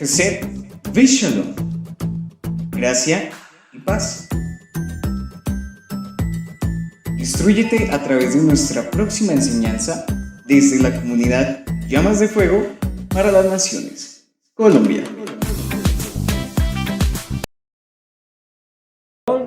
Chesed, Shalom, gracia y paz. Instrúyete a través de nuestra próxima enseñanza desde la comunidad Llamas de Fuego para las Naciones, Colombia.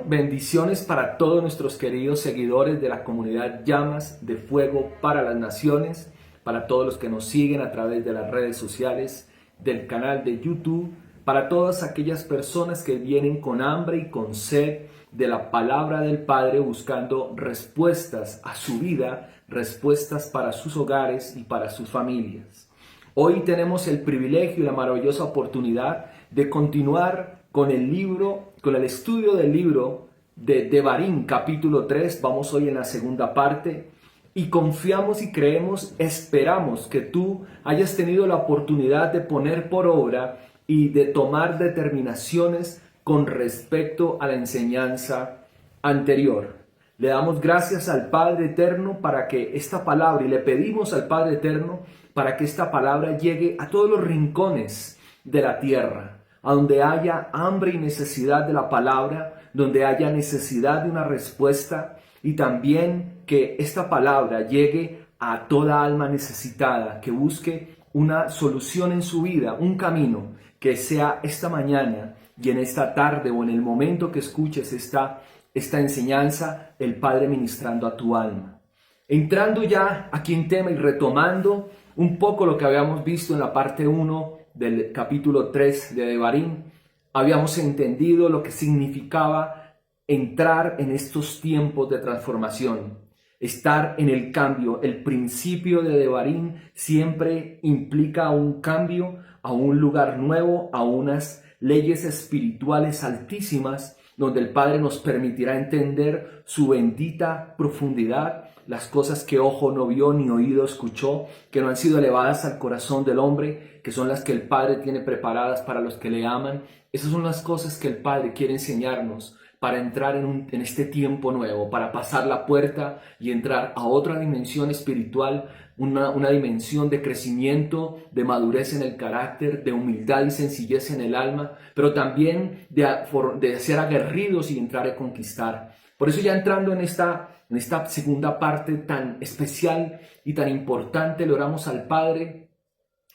Bendiciones para todos nuestros queridos seguidores de la comunidad Llamas de Fuego para las Naciones, para todos los que nos siguen a través de las redes sociales, del canal de YouTube, para todas aquellas personas que vienen con hambre y con sed de la palabra del Padre buscando respuestas a su vida, respuestas para sus hogares y para sus familias. Hoy tenemos el privilegio y la maravillosa oportunidad de continuar con el estudio del libro de Devarim, capítulo 3. Vamos hoy en la segunda parte y confiamos y creemos, esperamos que tú hayas tenido la oportunidad de poner por obra y de tomar determinaciones con respecto a la enseñanza anterior. Le damos gracias al Padre Eterno para que esta palabra, y le pedimos al Padre Eterno para que esta palabra llegue a todos los rincones de la tierra, a donde haya hambre y necesidad de la palabra, donde haya necesidad de una respuesta, y también que esta palabra llegue a toda alma necesitada, que busque una solución en su vida, un camino, que sea esta mañana y en esta tarde o en el momento que escuches esta enseñanza, el Padre ministrando a tu alma. Entrando ya aquí en tema y retomando un poco lo que habíamos visto en la parte 1 del capítulo 3 de Devarim, habíamos entendido lo que significaba entrar en estos tiempos de transformación, estar en el cambio. El principio de Devarim siempre implica un cambio a un lugar nuevo, a unas leyes espirituales altísimas, donde el Padre nos permitirá entender su bendita profundidad, las cosas que ojo no vio ni oído escuchó, que no han sido elevadas al corazón del hombre, que son las que el Padre tiene preparadas para los que le aman. Esas son las cosas que el Padre quiere enseñarnos para entrar en este tiempo nuevo, para pasar la puerta y entrar a otra dimensión espiritual, una dimensión de crecimiento, de madurez en el carácter, de humildad y sencillez en el alma, pero también de ser aguerridos y entrar a conquistar. Por eso, ya entrando en esta segunda parte tan especial y tan importante, le oramos al Padre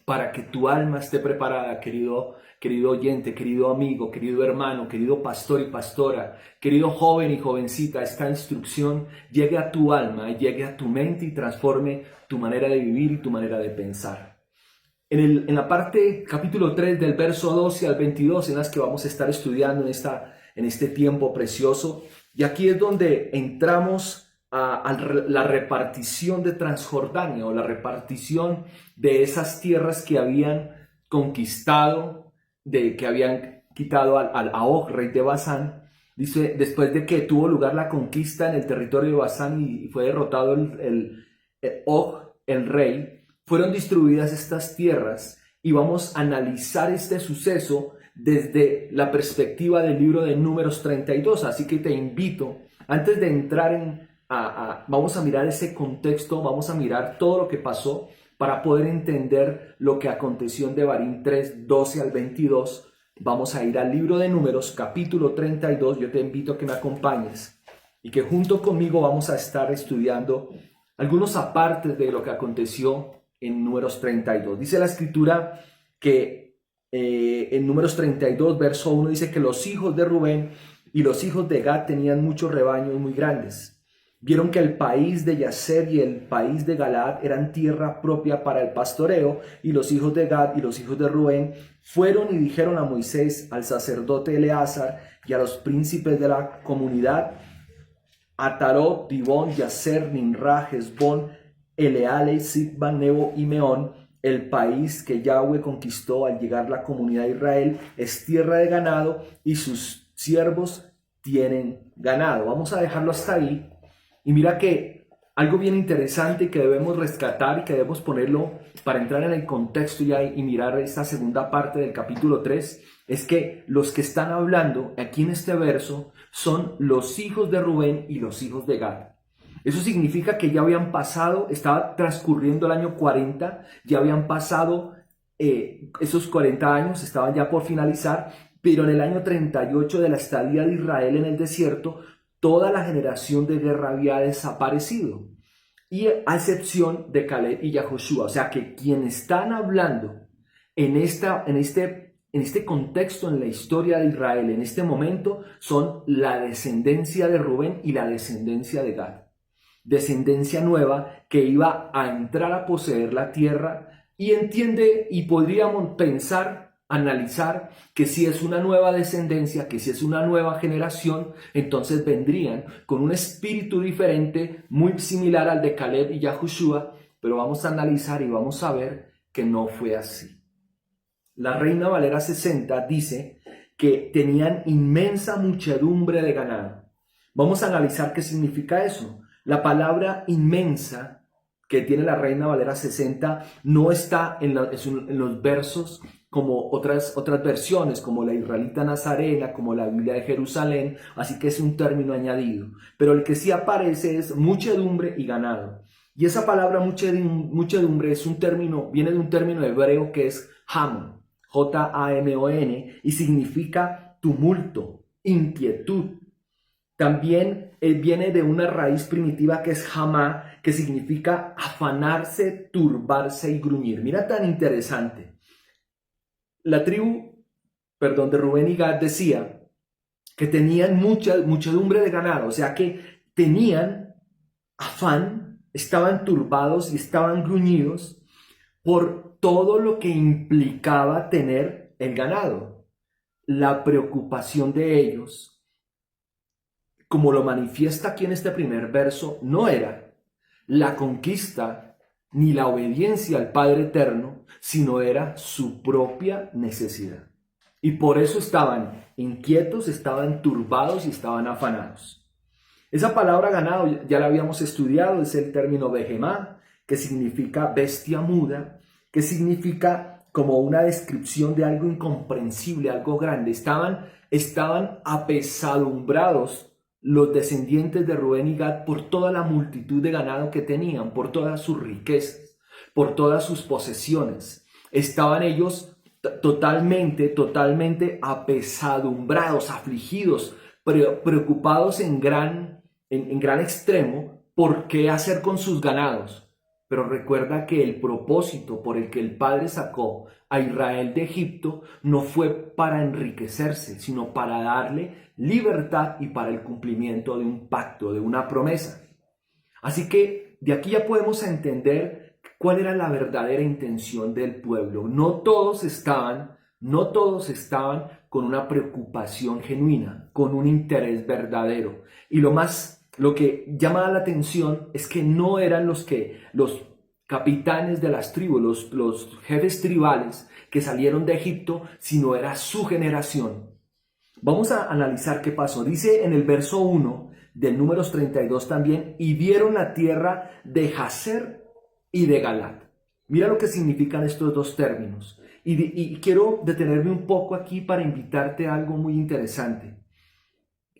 para que tu alma esté preparada, querido oyente, querido amigo, querido hermano, querido pastor y pastora, querido joven y jovencita. Esta instrucción llegue a tu alma, llegue a tu mente y transforme tu manera de vivir y tu manera de pensar. En la parte capítulo 3 del verso 12 al 22, en las que vamos a estar estudiando en este tiempo precioso, y aquí es donde entramos a la repartición de Transjordania, o la repartición de esas tierras que habían conquistado, que habían quitado a Og, rey de Basán. Dice, después de que tuvo lugar la conquista en el territorio de Basán y fue derrotado el Og, el rey, fueron distribuidas estas tierras, y vamos a analizar este suceso desde la perspectiva del libro de Números 32. Así que te invito, antes de entrar vamos a mirar ese contexto, vamos a mirar todo lo que pasó para poder entender lo que aconteció en Devarim 3, 12 al 22. Vamos a ir al libro de Números, capítulo 32. Yo te invito a que me acompañes y que junto conmigo vamos a estar estudiando algunos apartes de lo que aconteció en Números 32. Dice la escritura que en Números 32, verso 1, dice que los hijos de Rubén y los hijos de Gad tenían muchos rebaños muy grandes. Vieron que el país de Yaser y el país de Galaad eran tierra propia para el pastoreo, y los hijos de Gad y los hijos de Rubén fueron y dijeron a Moisés, al sacerdote Eleazar y a los príncipes de la comunidad: Atarot, Dibón, Yaser, Nimra, Hesbón, Eleale, Sitba, Nebo y Meón, el país que Yahweh conquistó al llegar la comunidad de Israel, es tierra de ganado y sus siervos tienen ganado. Vamos a dejarlo hasta ahí. Y mira que algo bien interesante que debemos rescatar y que debemos ponerlo para entrar en el contexto y mirar esta segunda parte del capítulo 3, es que los que están hablando aquí en este verso son los hijos de Rubén y los hijos de Gad. Eso significa que ya habían pasado, estaba transcurriendo el año 40, ya habían pasado esos 40 años estaban ya por finalizar, pero en el año 38 de la estadía de Israel en el desierto, toda la generación de guerra había desaparecido, y a excepción de Caleb y Yahoshua. O sea que quienes están hablando en este contexto, en la historia de Israel, en este momento, son la descendencia de Rubén y la descendencia de Gad. Descendencia nueva que iba a entrar a poseer la tierra, y podríamos pensar, analizar, que si es una nueva descendencia, que si es una nueva generación, entonces vendrían con un espíritu diferente, muy similar al de Caleb y Yahoshua, pero vamos a analizar y vamos a ver que no fue así. La Reina Valera 60 dice que tenían inmensa muchedumbre de ganado. Vamos a analizar qué significa eso. La palabra inmensa que tiene la Reina Valera 60 no está en los versos como otras versiones, como la Israelita Nazarena, como la Biblia de Jerusalén, así que es un término añadido. Pero el que sí aparece es muchedumbre y ganado. Y esa palabra muchedumbre viene de un término hebreo que es Hamon, Jamon, y significa tumulto, inquietud. También viene de una raíz primitiva que es jamá, que significa afanarse, turbarse y gruñir. Mira, tan interesante. La tribu, de Rubén y Gad decía que tenían muchedumbre de ganado, o sea que tenían afán, estaban turbados y estaban gruñidos por todo lo que implicaba tener el ganado. La preocupación de ellos, como lo manifiesta aquí en este primer verso, no era la conquista ni la obediencia al Padre Eterno, sino era su propia necesidad. Y por eso estaban inquietos, estaban turbados y estaban afanados. Esa palabra ganado ya la habíamos estudiado, es el término behemá, que significa bestia muda, que significa como una descripción de algo incomprensible, algo grande. Estaban apesadumbrados los descendientes de Rubén y Gad por toda la multitud de ganado que tenían, por todas sus riquezas, por todas sus posesiones. Estaban ellos totalmente apesadumbrados, afligidos, preocupados en gran extremo por qué hacer con sus ganados. Pero recuerda que el propósito por el que el Padre sacó a Israel de Egipto no fue para enriquecerse, sino para darle libertad y para el cumplimiento de un pacto, de una promesa. Así que de aquí ya podemos entender cuál era la verdadera intención del pueblo. No todos estaban con una preocupación genuina, con un interés verdadero. Y lo que llama la atención es que no eran los capitanes de las tribus, los jefes tribales que salieron de Egipto, sino era su generación. Vamos a analizar qué pasó. Dice en el verso 1 del Números 32 también, y vieron la tierra de Jazer y de Galat. Mira lo que significan estos dos términos. Y quiero detenerme un poco aquí para invitarte a algo muy interesante.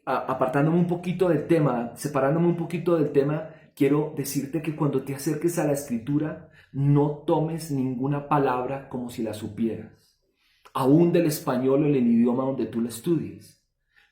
Apartándome un poquito del tema, separándome un poquito del tema, quiero decirte que cuando te acerques a la escritura, no tomes ninguna palabra como si la supieras, aún del español o el idioma donde tú la estudies.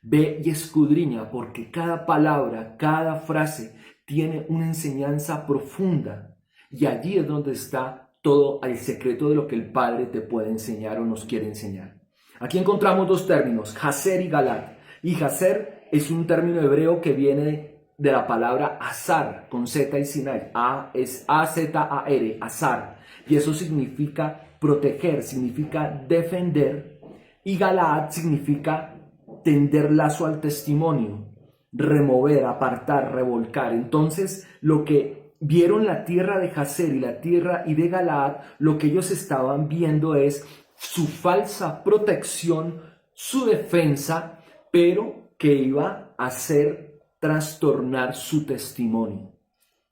Ve y escudriña, porque cada palabra, cada frase tiene una enseñanza profunda, y allí es donde está todo el secreto de lo que el Padre te puede enseñar o nos quiere enseñar. Aquí encontramos dos términos, Jazer y Galat. Y Jazer es un término hebreo que viene de la palabra azar, con Z y sin A, es A-Z-A-R, azar. Y eso significa proteger, significa defender. Y Galaad significa tender lazo al testimonio, remover, apartar, revolcar. Entonces, lo que vieron la tierra de Jazer y la tierra de Galaad, lo que ellos estaban viendo es su falsa protección, su defensa, pero que iba a hacer trastornar su testimonio.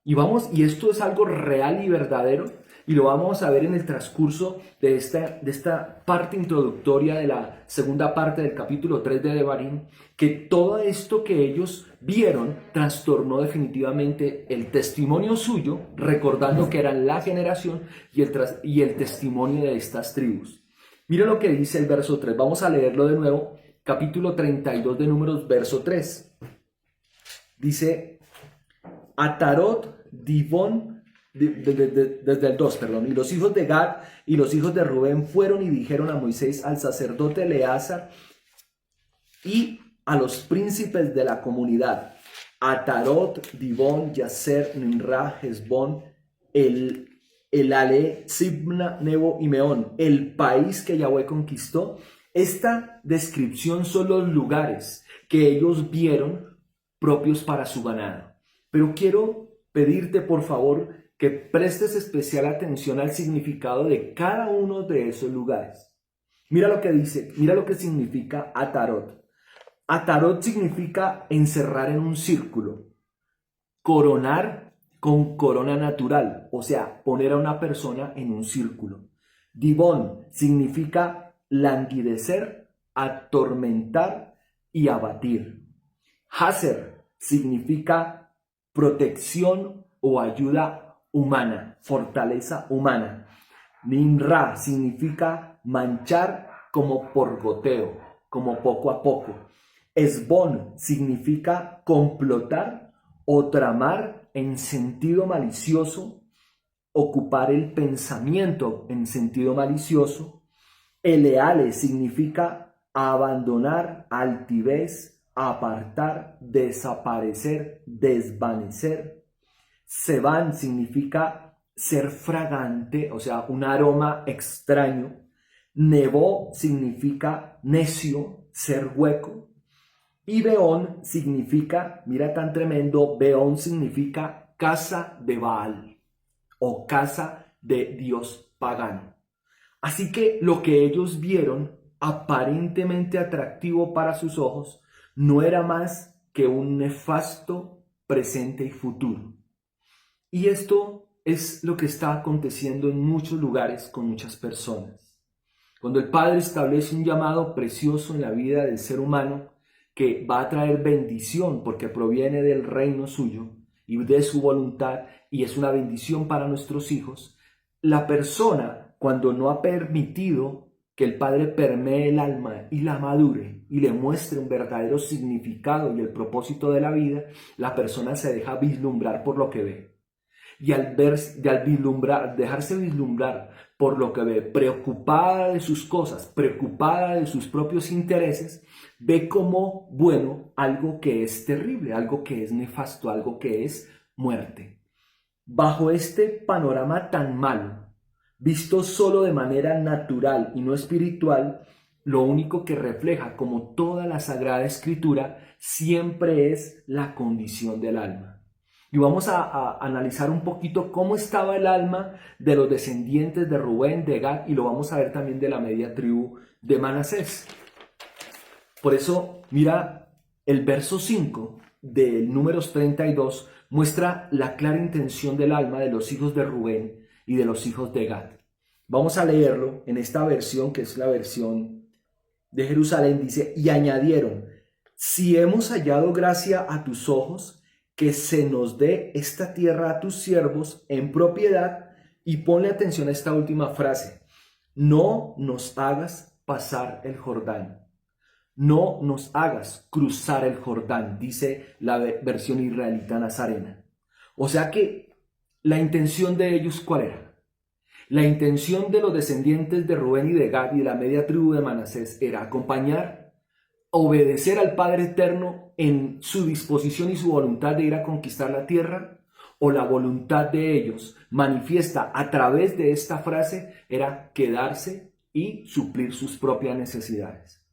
Y esto es algo real y verdadero, y lo vamos a ver en el transcurso de esta parte introductoria de la segunda parte del capítulo 3 de Devarim, que todo esto que ellos vieron trastornó definitivamente el testimonio suyo, recordando que eran la generación y el testimonio de estas tribus. Mira lo que dice el verso 3, vamos a leerlo de nuevo, capítulo 32 de Números, verso 3. Dice, Atarot, Dibón, desde el 2, perdón, y los hijos de Gad y los hijos de Rubén fueron y dijeron a Moisés, al sacerdote Eleazar y a los príncipes de la comunidad, Atarot, Dibón, Yaser, Nimra, Hezbón, Ale, Sibna, Nebo y Meón, el país que Yahweh conquistó. Esta descripción son los lugares que ellos vieron propios para su ganado. Pero quiero pedirte por favor que prestes especial atención al significado de cada uno de esos lugares. Mira lo que dice, mira lo que significa Atarot. Atarot significa encerrar en un círculo, coronar con corona natural, o sea, poner a una persona en un círculo. Dibón significa languidecer, atormentar y abatir. Haser significa protección o ayuda humana, fortaleza humana. Nimra significa manchar como por goteo, como poco a poco. Esbón significa complotar o tramar en sentido malicioso, ocupar el pensamiento en sentido malicioso. Eleale significa abandonar, altivez, apartar, desaparecer, desvanecer. Sebán significa ser fragante, o sea, un aroma extraño. Nebo significa necio, ser hueco. Y Beón significa, mira tan tremendo, Beón significa casa de Baal o casa de Dios pagano. Así que lo que ellos vieron, aparentemente atractivo para sus ojos, no era más que un nefasto presente y futuro. Y esto es lo que está aconteciendo en muchos lugares con muchas personas. Cuando el Padre establece un llamado precioso en la vida del ser humano, que va a traer bendición porque proviene del reino suyo y de su voluntad y es una bendición para nuestros hijos, la persona, cuando no ha permitido que el Padre permee el alma y la madure y le muestre un verdadero significado y el propósito de la vida, la persona se deja vislumbrar por lo que ve. Y al dejarse vislumbrar por lo que ve, preocupada de sus cosas, preocupada de sus propios intereses, ve como bueno algo que es terrible, algo que es nefasto, algo que es muerte. Bajo este panorama tan malo, visto solo de manera natural y no espiritual, lo único que refleja, como toda la Sagrada Escritura, siempre es la condición del alma. Y vamos a analizar un poquito cómo estaba el alma de los descendientes de Rubén, de Gad, y lo vamos a ver también de la media tribu de Manasés. Por eso, mira, el verso 5 del Números 32 muestra la clara intención del alma de los hijos de Rubén y de los hijos de Gad. Vamos a leerlo en esta versión, que es la versión de Jerusalén. Dice, y añadieron, si hemos hallado gracia a tus ojos, que se nos dé esta tierra a tus siervos en propiedad. Y ponle atención a esta última frase, no nos hagas pasar el Jordán. No nos hagas cruzar el Jordán, dice la versión israelita nazarena. O sea que la intención de ellos, ¿cuál era? La intención de los descendientes de Rubén y de Gad y de la media tribu de Manasés era acompañar, obedecer al Padre Eterno en su disposición y su voluntad de ir a conquistar la tierra, o la voluntad de ellos manifiesta a través de esta frase era quedarse y suplir sus propias necesidades.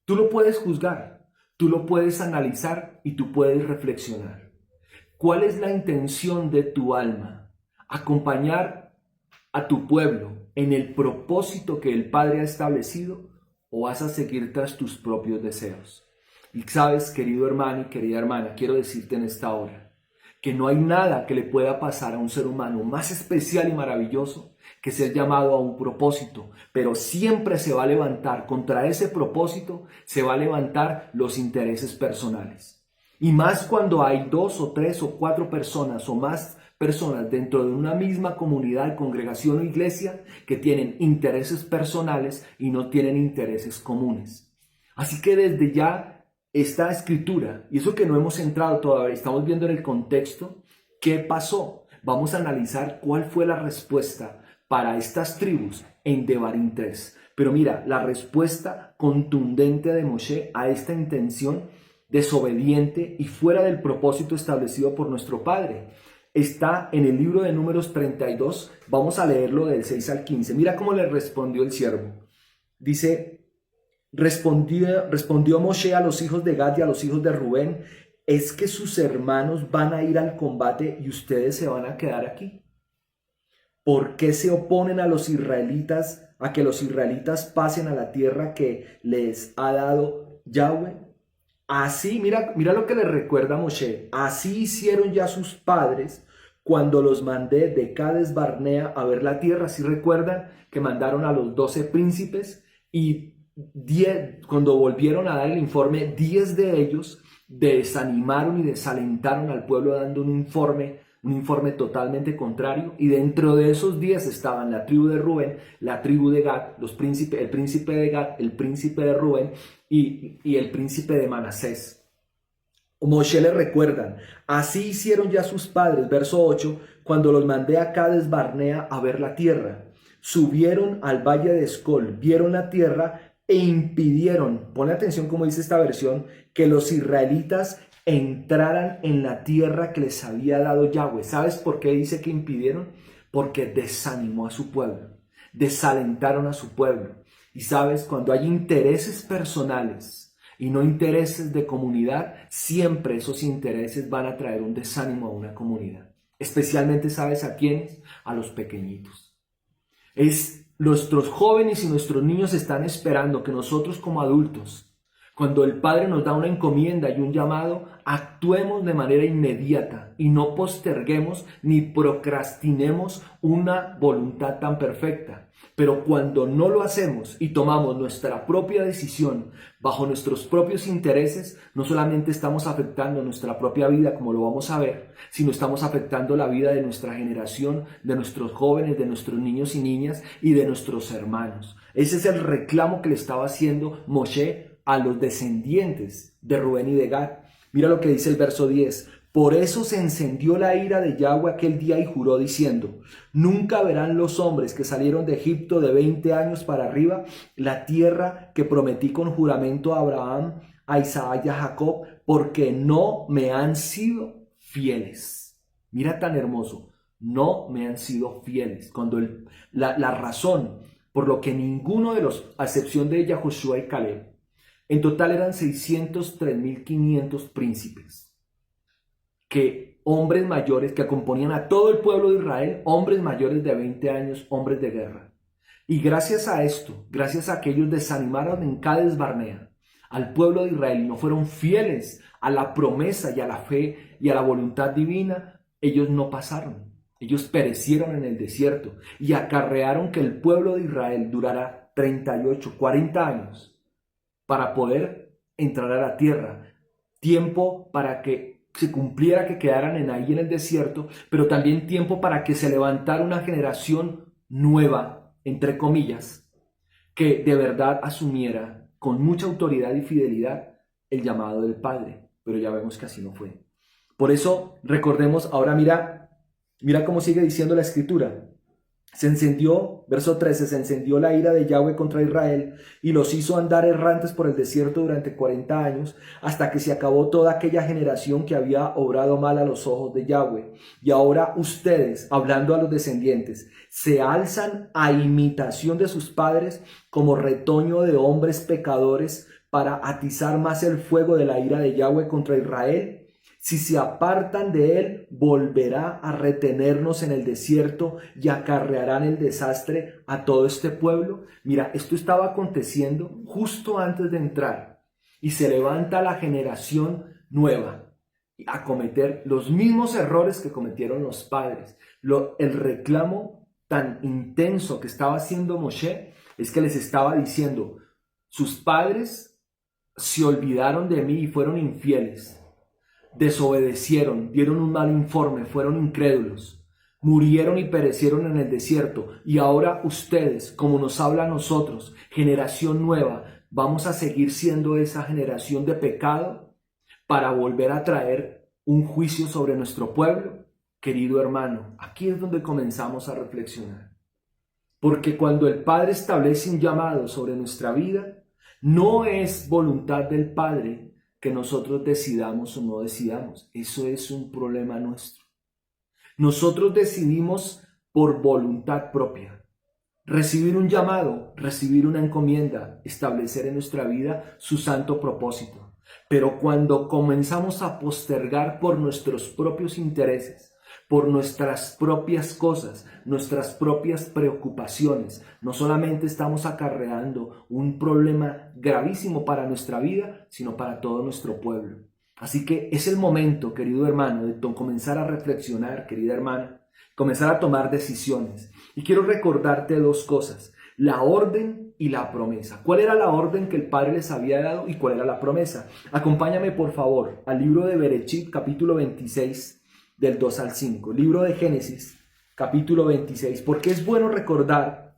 Tú lo puedes juzgar, tú lo puedes analizar y tú puedes reflexionar. ¿Cuál es la intención de tu alma? ¿Acompañar a tu pueblo en el propósito que el Padre ha establecido o vas a seguir tras tus propios deseos? Y sabes, querido hermano y querida hermana, quiero decirte en esta hora que no hay nada que le pueda pasar a un ser humano más especial y maravilloso que ser llamado a un propósito, pero siempre se va a levantar contra ese propósito, se va a levantar los intereses personales. Y más cuando hay 2 o 3 o 4 personas o más personas dentro de una misma comunidad, congregación o iglesia que tienen intereses personales y no tienen intereses comunes. Así que desde ya esta escritura, y eso que no hemos entrado todavía, estamos viendo en el contexto qué pasó. Vamos a analizar cuál fue la respuesta para estas tribus en Devarim 3. Pero mira, la respuesta contundente de Moshe a esta intención desobediente y fuera del propósito establecido por nuestro Padre está en el libro de Números 32. Vamos a leerlo del 6 al 15. Mira cómo le respondió el siervo. Dice: respondió Moshe a los hijos de Gad y a los hijos de Rubén: ¿es que sus hermanos van a ir al combate y ustedes se van a quedar aquí? ¿Por qué se oponen a los israelitas, a que los israelitas pasen a la tierra que les ha dado Yahweh? Así, mira lo que le recuerda a Moshe. Así hicieron ya sus padres cuando los mandé de Cades Barnea a ver la tierra. ¿Sí recuerdan que mandaron a los 12 príncipes? Y cuando volvieron a dar el informe, 10 de ellos desanimaron y desalentaron al pueblo dando un informe totalmente contrario. Y dentro de esos 10 estaban la tribu de Rubén, la tribu de Gad, el príncipe de Gad, el príncipe de Rubén y el príncipe de Manasés. Moshe le recuerdan: así hicieron ya sus padres, verso 8, cuando los mandé a Cades Barnea a ver la tierra. Subieron al valle de Escol, vieron la tierra e impidieron, pone atención como dice esta versión, que los israelitas entraran en la tierra que les había dado Yahweh. ¿Sabes por qué dice que impidieron? Porque desanimó a su pueblo, desalentaron a su pueblo. Y sabes, cuando hay intereses personales y no intereses de comunidad, siempre esos intereses van a traer un desánimo a una comunidad. Especialmente, ¿sabes a quiénes? A los pequeñitos. Nuestros jóvenes y nuestros niños están esperando que nosotros como adultos, cuando el Padre nos da una encomienda y un llamado, actuemos de manera inmediata y no posterguemos ni procrastinemos una voluntad tan perfecta. Pero cuando no lo hacemos y tomamos nuestra propia decisión bajo nuestros propios intereses, no solamente estamos afectando nuestra propia vida, como lo vamos a ver, sino estamos afectando la vida de nuestra generación, de nuestros jóvenes, de nuestros niños y niñas y de nuestros hermanos. Ese es el reclamo que le estaba haciendo Moshe a los descendientes de Rubén y de Gad. Mira lo que dice el verso 10. Por eso se encendió la ira de Yahweh aquel día y juró diciendo: nunca verán los hombres que salieron de Egipto de 20 años para arriba la tierra que prometí con juramento a Abraham, a Isaac y a Jacob, porque no me han sido fieles. Mira tan hermoso, no me han sido fieles. Cuando la razón por lo que ninguno de los, a excepción de Yahoshua y Caleb, en total eran 603.500 príncipes, hombres mayores que componían a todo el pueblo de Israel, hombres mayores de 20 años, hombres de guerra. Y gracias a esto, gracias a que ellos desanimaron en Cades Barnea al pueblo de Israel y no fueron fieles a la promesa y a la fe y a la voluntad divina, ellos no pasaron. Ellos perecieron en el desierto y acarrearon que el pueblo de Israel durara 38, 40 años para poder entrar a la tierra. Tiempo para que se cumpliera que quedaran ahí en el desierto, pero también tiempo para que se levantara una generación nueva, entre comillas, que de verdad asumiera con mucha autoridad y fidelidad el llamado del Padre. Pero ya vemos que así no fue. Por eso, recordemos, ahora mira cómo sigue diciendo la Escritura. Se encendió, verso 13, se encendió la ira de Yahweh contra Israel y los hizo andar errantes por el desierto durante 40 años, hasta que se acabó toda aquella generación que había obrado mal a los ojos de Yahweh. Y ahora ustedes, hablando a los descendientes, se alzan a imitación de sus padres como retoño de hombres pecadores para atizar más el fuego de la ira de Yahweh contra Israel. Si se apartan de él, volverá a retenernos en el desierto y acarrearán el desastre a todo este pueblo. Mira, esto estaba aconteciendo justo antes de entrar y se levanta la generación nueva a cometer los mismos errores que cometieron los padres. El reclamo tan intenso que estaba haciendo Moshe es que les estaba diciendo: sus padres se olvidaron de mí y fueron infieles, desobedecieron, dieron un mal informe, fueron incrédulos, murieron y perecieron en el desierto, y ahora ustedes, como nos habla a nosotros, generación nueva, vamos a seguir siendo esa generación de pecado para volver a traer un juicio sobre nuestro pueblo. Querido hermano, aquí es donde comenzamos a reflexionar. Porque cuando el Padre establece un llamado sobre nuestra vida, no es voluntad del Padre que nosotros decidamos o no decidamos. Eso es un problema nuestro. Nosotros decidimos por voluntad propia. Recibir un llamado, recibir una encomienda, establecer en nuestra vida su santo propósito. Pero cuando comenzamos a postergar por nuestros propios intereses, por nuestras propias cosas, nuestras propias preocupaciones, no solamente estamos acarreando un problema gravísimo para nuestra vida, sino para todo nuestro pueblo. Así que es el momento, querido hermano, de comenzar a reflexionar, querida hermana, comenzar a tomar decisiones. Y quiero recordarte dos cosas: la orden y la promesa. ¿Cuál era la orden que el Padre les había dado y cuál era la promesa? Acompáñame por favor al libro de Berechit, capítulo 26, del 2 al 5. Libro de Génesis, capítulo 26, porque es bueno recordar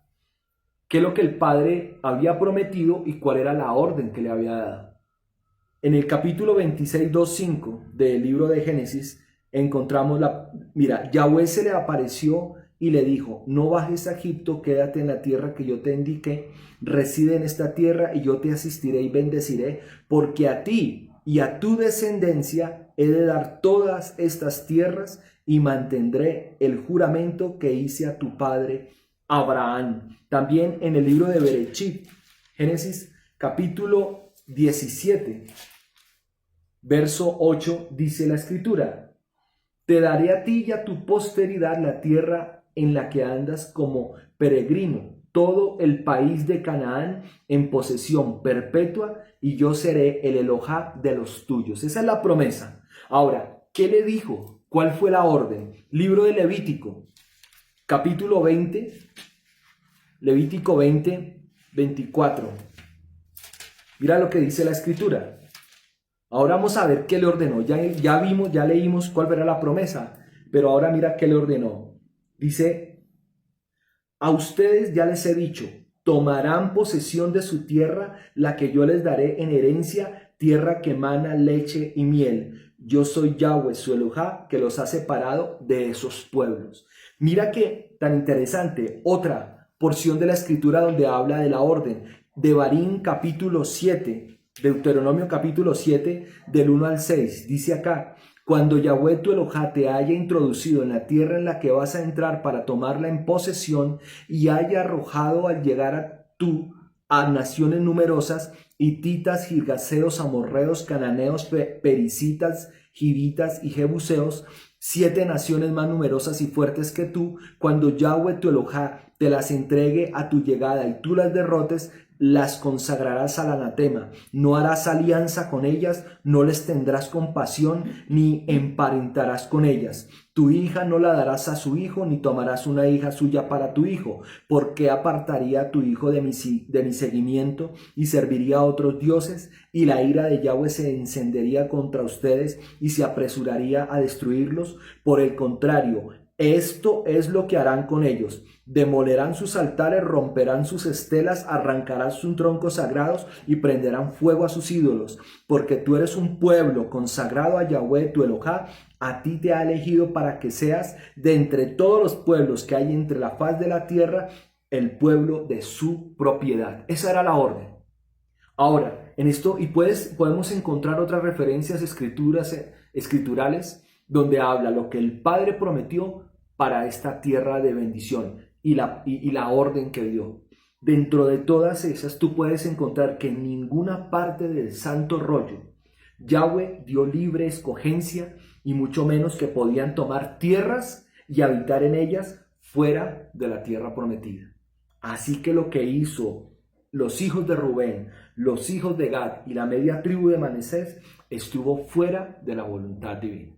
qué es lo que el Padre había prometido y cuál era la orden que le había dado. En el capítulo 26, 2, 5 del libro de Génesis encontramos mira, Yahweh se le apareció y le dijo: no bajes a Egipto, quédate en la tierra que yo te indiqué, reside en esta tierra y yo te asistiré y bendeciré, porque a ti y a tu descendencia he de dar todas estas tierras y mantendré el juramento que hice a tu padre Abraham. También en el libro de Berechit, Génesis capítulo 17, verso 8, dice la escritura: te daré a ti y a tu posteridad la tierra en la que andas como peregrino, todo el país de Canaán en posesión perpetua, y yo seré el Elohá de los tuyos. Esa es la promesa. Ahora, ¿qué le dijo? ¿Cuál fue la orden? Libro de Levítico, capítulo 20, Levítico 20, 24. Mira lo que dice la escritura. Ahora vamos a ver qué le ordenó. Ya vimos, ya leímos cuál era la promesa, pero ahora mira qué le ordenó. Dice: a ustedes ya les he dicho, tomarán posesión de su tierra, la que yo les daré en herencia, tierra que emana leche y miel. Yo soy Yahweh, su Elohá, que los ha separado de esos pueblos. Mira qué tan interesante, otra porción de la escritura donde habla de la orden. Devarim capítulo 7, Deuteronomio capítulo 7, del 1 al 6, dice acá: cuando Yahweh tu Elohá te haya introducido en la tierra en la que vas a entrar para tomarla en posesión y haya arrojado al llegar a naciones numerosas, hititas, girgaseos, amorreos, cananeos, pericitas, givitas y jebuseos, 7 naciones más numerosas y fuertes que tú, cuando Yahweh tu Elohá te las entregue a tu llegada y tú las derrotes, las consagrarás al anatema, no harás alianza con ellas, no les tendrás compasión, ni emparentarás con ellas. Tu hija no la darás a su hijo, ni tomarás una hija suya para tu hijo, porque apartaría a tu hijo de mi seguimiento y serviría a otros dioses, y la ira de Yahweh se encendería contra ustedes y se apresuraría a destruirlos. Por el contrario, esto es lo que harán con ellos: demolerán sus altares, romperán sus estelas, arrancarán sus troncos sagrados y prenderán fuego a sus ídolos, porque tú eres un pueblo consagrado a Yahweh tu Elohá. A ti te ha elegido para que seas de entre todos los pueblos que hay entre la faz de la tierra el pueblo de su propiedad. Esa era la orden. Ahora, en esto podemos encontrar otras referencias escriturales donde habla lo que el Padre prometió para esta tierra de bendición y la orden que dio. Dentro de todas esas tú puedes encontrar que en ninguna parte del santo rollo Yahweh dio libre escogencia, y mucho menos que podían tomar tierras y habitar en ellas fuera de la tierra prometida. Así que lo que hizo los hijos de Rubén, los hijos de Gad y la media tribu de Manasés estuvo fuera de la voluntad divina.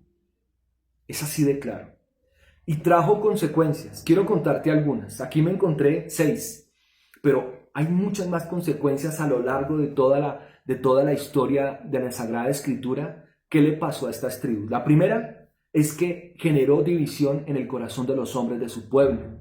Es así de claro. y trajo consecuencias. Quiero contarte algunas. Aquí me encontré 6, pero hay muchas más consecuencias a lo largo de toda la historia de la Sagrada Escritura. ¿Qué le pasó a estas tribus? La primera es que generó división en el corazón de los hombres de su pueblo.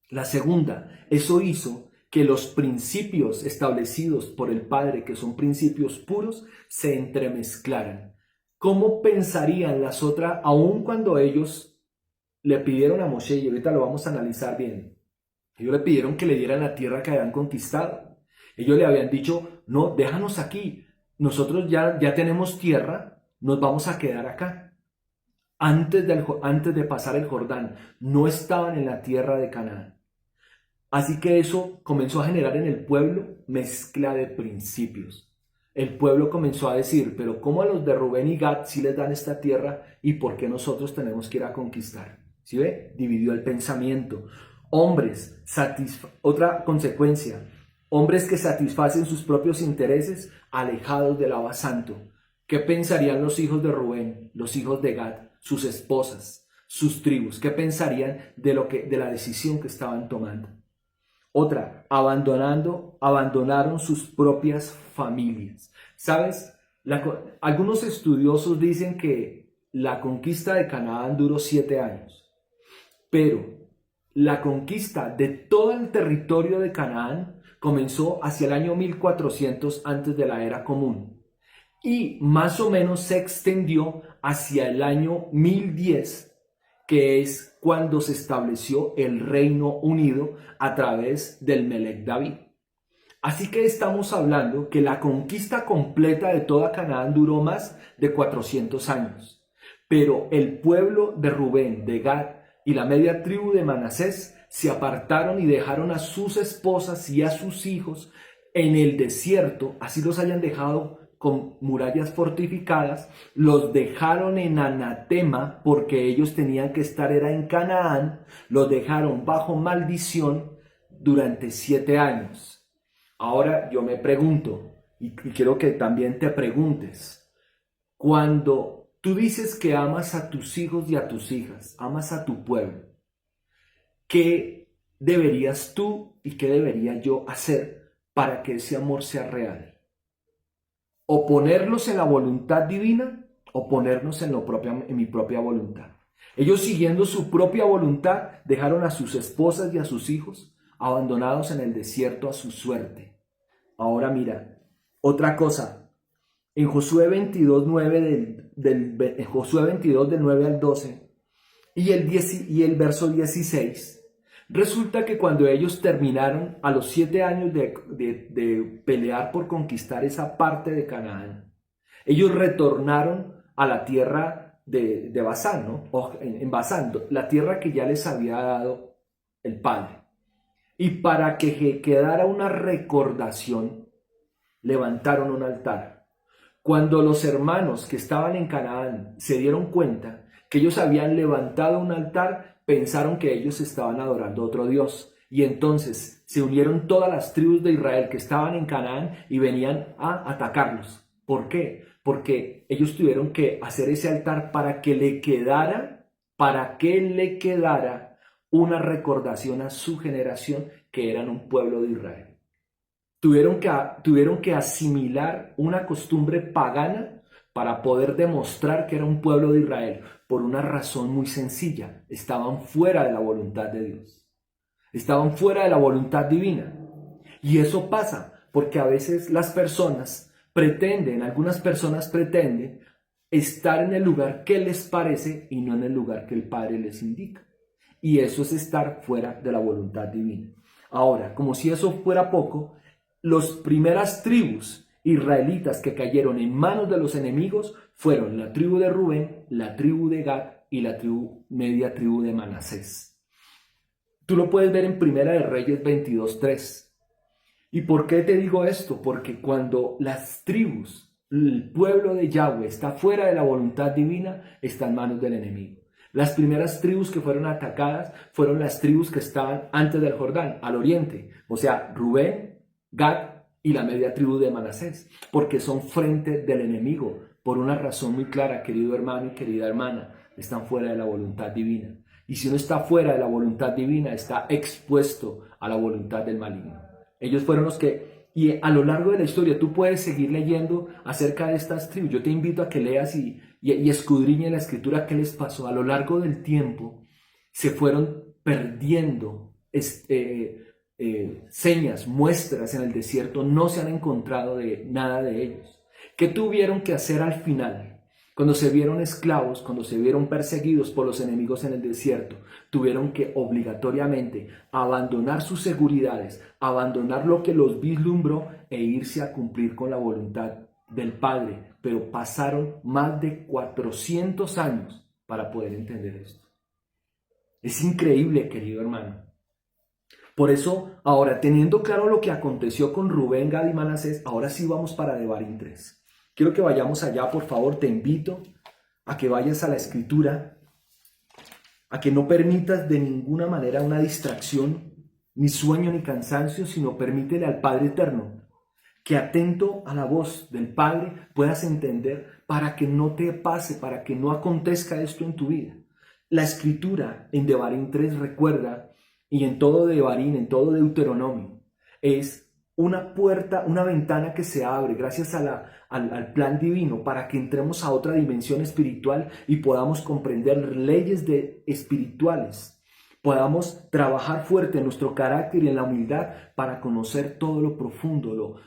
La segunda, eso hizo que los principios establecidos por el Padre, que son principios puros, se entremezclaran. ¿Cómo pensarían las otras, aun cuando ellos le pidieron a Moshe, y ahorita lo vamos a analizar bien, ellos le pidieron que le dieran la tierra que habían conquistado? Ellos le habían dicho, no, déjanos aquí, nosotros ya tenemos tierra, nos vamos a quedar acá. Antes de pasar el Jordán, no estaban en la tierra de Canaán. Así que eso comenzó a generar en el pueblo mezcla de principios. El pueblo comenzó a decir, pero ¿cómo a los de Rubén y Gad sí les dan esta tierra y por qué nosotros tenemos que ir a conquistar? ¿Sí ve? Dividió el pensamiento. Hombres, otra consecuencia, hombres que satisfacen sus propios intereses alejados del Abba Santo. ¿Qué pensarían los hijos de Rubén, los hijos de Gad, sus esposas, sus tribus? ¿Qué pensarían de la decisión que estaban tomando? Otra, abandonaron sus propias familias. ¿Sabes? Algunos estudiosos dicen que la conquista de Canaán duró 7 años, pero la conquista de todo el territorio de Canaán comenzó hacia el año 1400 antes de la era común y más o menos se extendió hacia el año 1010, que es cuando se estableció el Reino Unido a través del Melec David. Así que estamos hablando que la conquista completa de toda Canaán duró más de 400 años. Pero el pueblo de Rubén, de Gad y la media tribu de Manasés se apartaron y dejaron a sus esposas y a sus hijos en el desierto, así los hayan dejado con murallas fortificadas, los dejaron en anatema porque ellos tenían que estar era en Canaán, los dejaron bajo maldición durante 7 años. Ahora yo me pregunto, y quiero que también te preguntes, cuando tú dices que amas a tus hijos y a tus hijas, amas a tu pueblo, ¿qué deberías tú y qué debería yo hacer para que ese amor sea real? O ponerlos en la voluntad divina o ponernos en mi propia voluntad. Ellos, siguiendo su propia voluntad, dejaron a sus esposas y a sus hijos abandonados en el desierto a su suerte. Ahora mira, otra cosa, en Josué 22, Josué 22 del 9 al 12 y el verso 16, resulta que cuando ellos terminaron a los 7 años de pelear por conquistar esa parte de Canaán, ellos retornaron a la tierra de Basán, ¿no? En Basán, la tierra que ya les había dado el Padre. Y para que quedara una recordación, levantaron un altar. Cuando los hermanos que estaban en Canaán se dieron cuenta que ellos habían levantado un altar, pensaron que ellos estaban adorando a otro Dios. Y entonces se unieron todas las tribus de Israel que estaban en Canaán y venían a atacarlos. ¿Por qué? Porque ellos tuvieron que hacer ese altar para que le quedara una recordación a su generación que eran un pueblo de Israel. Tuvieron que asimilar una costumbre pagana para poder demostrar que era un pueblo de Israel, por una razón muy sencilla: estaban fuera de la voluntad de Dios, estaban fuera de la voluntad divina. Y eso pasa porque a veces algunas personas pretenden estar en el lugar que les parece y no en el lugar que el Padre les indica. Y eso es estar fuera de la voluntad divina. Ahora, como si eso fuera poco, las primeras tribus israelitas que cayeron en manos de los enemigos fueron la tribu de Rubén, la tribu de Gad y la media tribu de Manasés. Tú lo puedes ver en Primera de Reyes 22:3. ¿Y por qué te digo esto? Porque cuando las tribus, el pueblo de Yahweh está fuera de la voluntad divina, está en manos del enemigo. Las primeras tribus que fueron atacadas fueron las tribus que estaban antes del Jordán, al oriente, o sea, Rubén, Gad y la media tribu de Manasés, porque son frente del enemigo, por una razón muy clara, querido hermano y querida hermana: están fuera de la voluntad divina. Y si uno está fuera de la voluntad divina, está expuesto a la voluntad del maligno. Ellos fueron los que, y a lo largo de la historia, tú puedes seguir leyendo acerca de estas tribus. Yo te invito a que leas y escudriñes la escritura qué les pasó. A lo largo del tiempo se fueron perdiendo señas, muestras en el desierto. No se han encontrado de nada de ellos. ¿Qué tuvieron que hacer al final? Cuando se vieron esclavos, cuando se vieron perseguidos por los enemigos en el desierto, tuvieron que obligatoriamente abandonar sus seguridades, abandonar lo que los vislumbró e irse a cumplir con la voluntad del Padre. Pero pasaron más de 400 años para poder entender esto. Es increíble, querido hermano. Por eso, ahora, teniendo claro lo que aconteció con Rubén, Gad y Manasés, ahora sí vamos para Devarim 3. Quiero que vayamos allá, por favor, te invito a que vayas a la escritura, a que no permitas de ninguna manera una distracción, ni sueño ni cansancio, sino permítele al Padre Eterno que atento a la voz del Padre puedas entender para que no te pase, para que no acontezca esto en tu vida. La escritura en Devarim 3 recuerda, y en todo Devarim, en todo Deuteronomio, es una puerta, una ventana que se abre gracias al plan divino para que entremos a otra dimensión espiritual y podamos comprender leyes espirituales. Podamos trabajar fuerte en nuestro carácter y en la humildad para conocer todo lo profundo,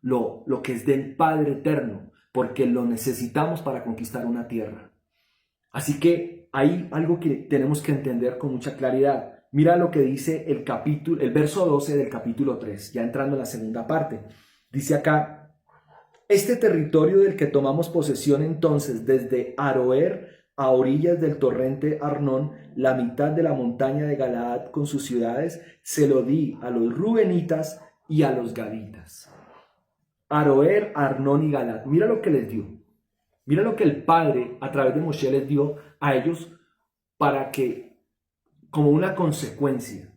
lo que es del Padre Eterno, porque lo necesitamos para conquistar una tierra. Así que hay algo que tenemos que entender con mucha claridad. Mira lo que dice el verso 12 del capítulo 3, ya entrando en la segunda parte. Dice acá: este territorio del que tomamos posesión entonces desde Aroer a orillas del torrente Arnón, la mitad de la montaña de Galaad con sus ciudades, se lo di a los rubenitas y a los gaditas. Aroer, Arnón y Galaad. Mira lo que les dio. Mira lo que el Padre a través de Moshe les dio a ellos para que, como una consecuencia.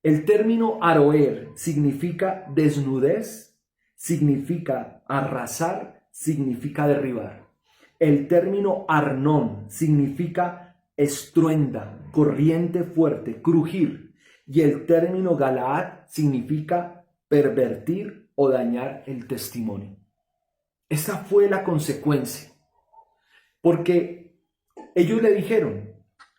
El término Aroer significa desnudez, significa arrasar, significa derribar. El término Arnón significa estruenda, corriente fuerte, crujir. Y el término Galaad significa pervertir o dañar el testimonio. Esa fue la consecuencia. Porque ellos le dijeron,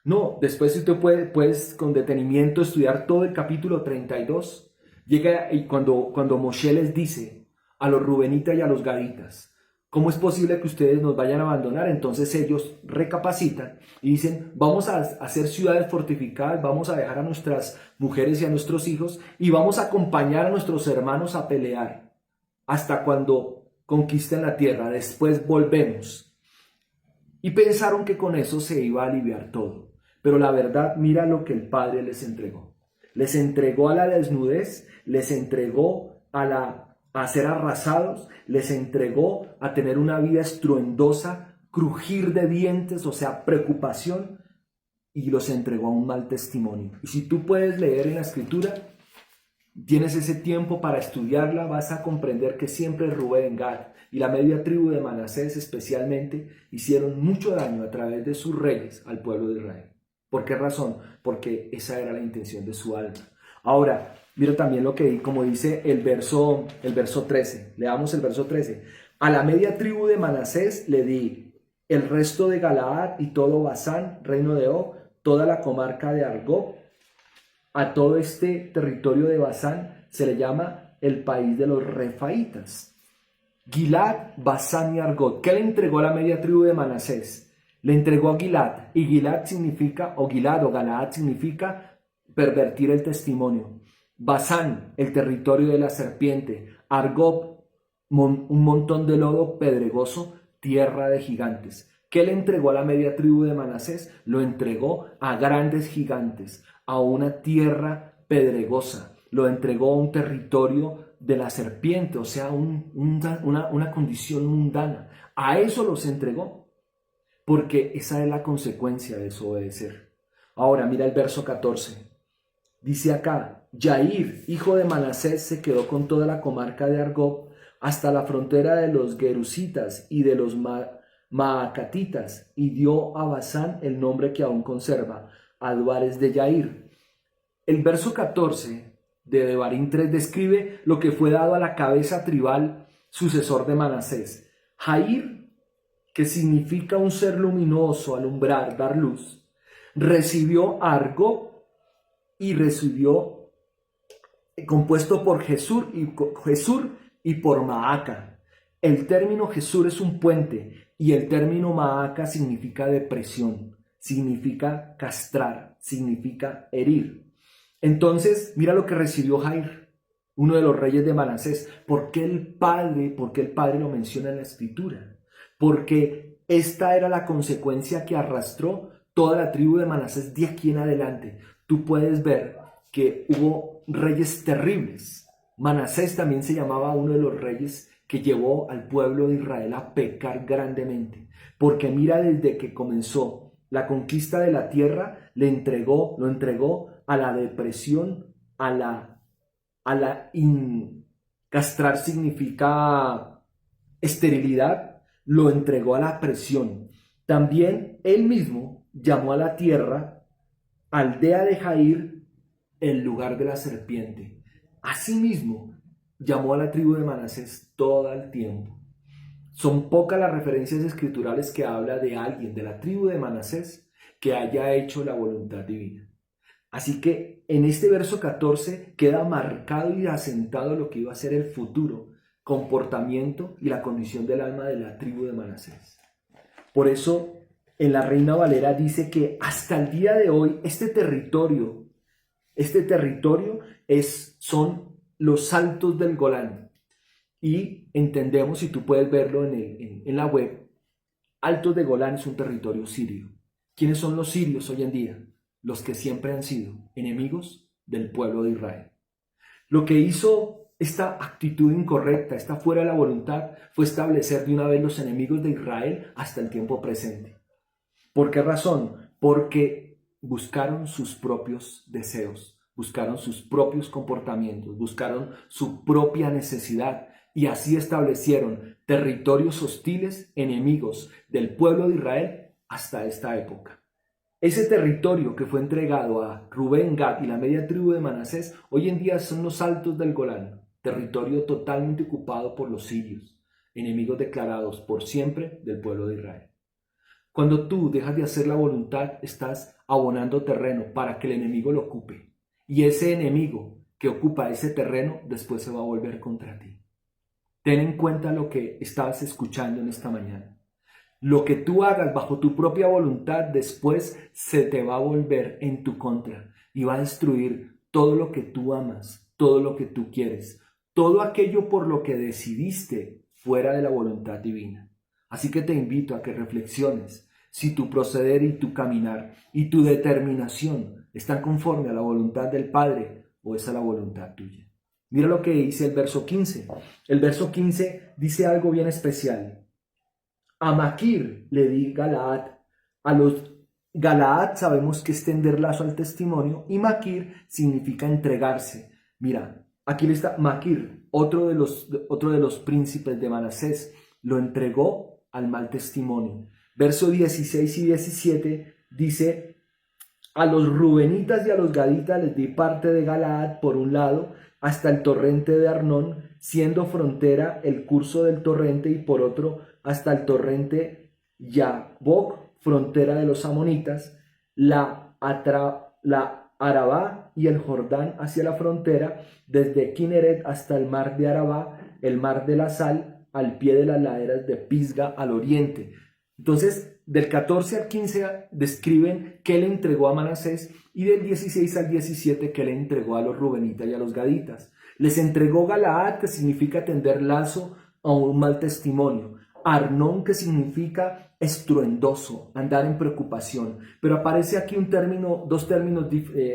no, después si tú puedes con detenimiento estudiar todo el capítulo 32, llega y cuando Moshe les dice a los rubenitas y a los gaditas, ¿cómo es posible que ustedes nos vayan a abandonar? Entonces ellos recapacitan y dicen, vamos a hacer ciudades fortificadas, vamos a dejar a nuestras mujeres y a nuestros hijos y vamos a acompañar a nuestros hermanos a pelear hasta cuando conquisten la tierra, después volvemos. Y pensaron que con eso se iba a aliviar todo. Pero la verdad, mira lo que el Padre les entregó. Les entregó a la desnudez, les entregó a ser arrasados, les entregó a tener una vida estruendosa, crujir de dientes, o sea, preocupación, y los entregó a un mal testimonio. Y si tú puedes leer en la Escritura, tienes ese tiempo para estudiarla, vas a comprender que siempre Rubén, Gad y la media tribu de Manasés especialmente hicieron mucho daño a través de sus reyes al pueblo de Israel. ¿Por qué razón? Porque esa era la intención de su alma. Ahora, mira también lo que, como dice el verso 13. Leamos el verso 13. A la media tribu de Manasés le di el resto de Galaad y todo Basán, reino de Og, toda la comarca de Argob. A todo este territorio de Basán se le llama el país de los Refaitas. Gilad, Basán y Argob. ¿Qué le entregó a la media tribu de Manasés? Le entregó a Gilad, y Gilad significa, o Gilad o Galaad significa pervertir el testimonio. Basán, el territorio de la serpiente. Argob, un montón de lodo pedregoso, tierra de gigantes. ¿Qué le entregó a la media tribu de Manasés? Lo entregó a grandes gigantes, a una tierra pedregosa. Lo entregó a un territorio de la serpiente, o sea, una condición mundana. A eso los entregó, porque esa es la consecuencia de desobedecer. Ahora, mira el verso 14. Dice acá, Yair, hijo de Manasés, se quedó con toda la comarca de Argob hasta la frontera de los Gerusitas y de los maacatitas, y dio a Basán el nombre que aún conserva, Aduares de Yair. El verso 14 de Devarim 3 describe lo que fue dado a la cabeza tribal sucesor de Manasés. Jair, que significa un ser luminoso, alumbrar, dar luz, recibió a Argob y recibió compuesto por Jesur y por Maaca. El término Jesur es un puente y el término Maaca significa depresión, significa castrar, significa herir. Entonces, mira lo que recibió Jair, uno de los reyes de Manasés. ¿Por qué el padre lo menciona en la escritura? Porque esta era la consecuencia que arrastró toda la tribu de Manasés de aquí en adelante. Tú puedes ver que hubo reyes terribles. Manasés también se llamaba uno de los reyes que llevó al pueblo de Israel a pecar grandemente. Porque mira, desde que comenzó la conquista de la tierra, lo entregó a la depresión, castrar significa esterilidad, lo entregó a la presión. También él mismo llamó a la tierra aldea de Jair, el lugar de la serpiente. Asimismo, llamó a la tribu de Manasés todo el tiempo. Son pocas las referencias escriturales que habla de alguien de la tribu de Manasés que haya hecho la voluntad divina. Así que en este verso 14 queda marcado y asentado lo que iba a ser el futuro comportamiento y la condición del alma de la tribu de Manasés. Por eso en la Reina Valera dice que hasta el día de hoy este territorio son los altos del Golán. Y entendemos, y tú puedes verlo en la web, Altos de Golán es un territorio sirio. ¿Quiénes son los sirios hoy en día? Los que siempre han sido enemigos del pueblo de Israel. Lo que hizo esta actitud incorrecta, esta fuera de la voluntad, fue establecer de una vez los enemigos de Israel hasta el tiempo presente. ¿Por qué razón? Porque buscaron sus propios deseos, buscaron sus propios comportamientos, buscaron su propia necesidad y así establecieron territorios hostiles, enemigos del pueblo de Israel hasta esta época. Ese territorio que fue entregado a Rubén, Gad y la media tribu de Manasés, hoy en día son los altos del Golán, territorio totalmente ocupado por los sirios, enemigos declarados por siempre del pueblo de Israel. Cuando tú dejas de hacer la voluntad, estás abonando terreno para que el enemigo lo ocupe. Y ese enemigo que ocupa ese terreno después se va a volver contra ti. Ten en cuenta lo que estabas escuchando en esta mañana. Lo que tú hagas bajo tu propia voluntad después se te va a volver en tu contra y va a destruir todo lo que tú amas, todo lo que tú quieres, todo aquello por lo que decidiste fuera de la voluntad divina. Así que te invito a que reflexiones si tu proceder y tu caminar y tu determinación están conforme a la voluntad del Padre o es a la voluntad tuya. Mira lo que dice el verso 15. El verso 15 dice algo bien especial. A Maquir le di Galaad. A los Galaad sabemos que es tender lazo al testimonio y Maquir significa entregarse. Mira, aquí está Maquir, otro de los príncipes de Manasés, lo entregó al mal testimonio. Verso 16 y 17 dice, a los rubenitas y a los gaditas les di parte de Galaad por un lado, hasta el torrente de Arnón, siendo frontera el curso del torrente, y por otro hasta el torrente Yaboc, frontera de los amonitas, la Arabá y el Jordán hacia la frontera, desde Kineret hasta el mar de Arabá, el mar de la sal, al pie de las laderas de Pisga al oriente. Entonces, del 14 al 15 describen que le entregó a Manasés y del 16 al 17 que le entregó a los rubenitas y a los gaditas. Les entregó Galaad, que significa tender lazo a un mal testimonio. Arnón, que significa estruendoso, andar en preocupación. Pero aparece aquí dos términos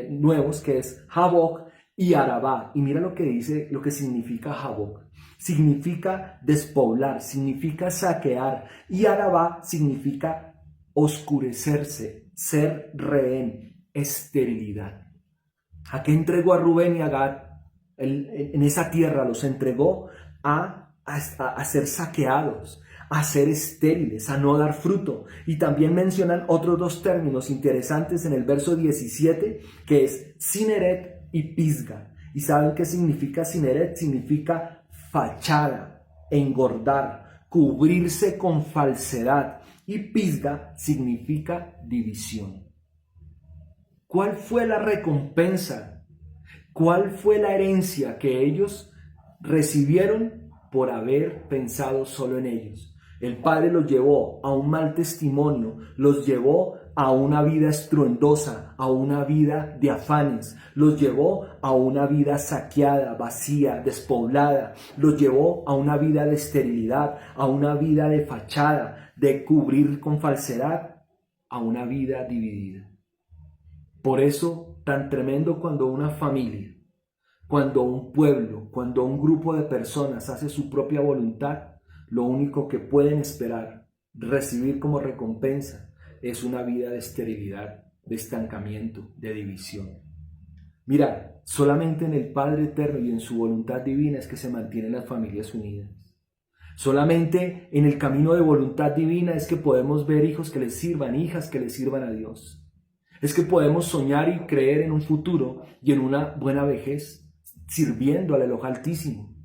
nuevos, que es Jaboc y Arabá. Y mira lo que dice, lo que significa Jaboc. Significa despoblar, significa saquear. Y Arabá significa oscurecerse, ser rehén, esterilidad. ¿A qué entregó a Rubén y a Gad? En esa tierra los entregó a a ser saqueados, a ser estériles, a no dar fruto. Y también mencionan otros dos términos interesantes en el verso 17, que es cineret y pisga. ¿Y saben qué significa cineret? Significa fachada, engordar, cubrirse con falsedad. Y pisga significa división. ¿Cuál fue la recompensa? ¿Cuál fue la herencia que ellos recibieron por haber pensado solo en ellos? El Padre los llevó a un mal testimonio, los llevó a una vida estruendosa, a una vida de afanes, los llevó a una vida saqueada, vacía, despoblada, los llevó a una vida de esterilidad, a una vida de fachada, de cubrir con falsedad, a una vida dividida. Por eso, tan tremendo cuando una familia, cuando un pueblo, cuando un grupo de personas hace su propia voluntad, lo único que pueden esperar, recibir como recompensa, es una vida de esterilidad, de estancamiento, de división. Mira, solamente en el Padre Eterno y en su voluntad divina es que se mantienen las familias unidas. Solamente en el camino de voluntad divina es que podemos ver hijos que les sirvan, hijas que les sirvan a Dios. Es que podemos soñar y creer en un futuro y en una buena vejez, sirviendo al Elohim Altísimo.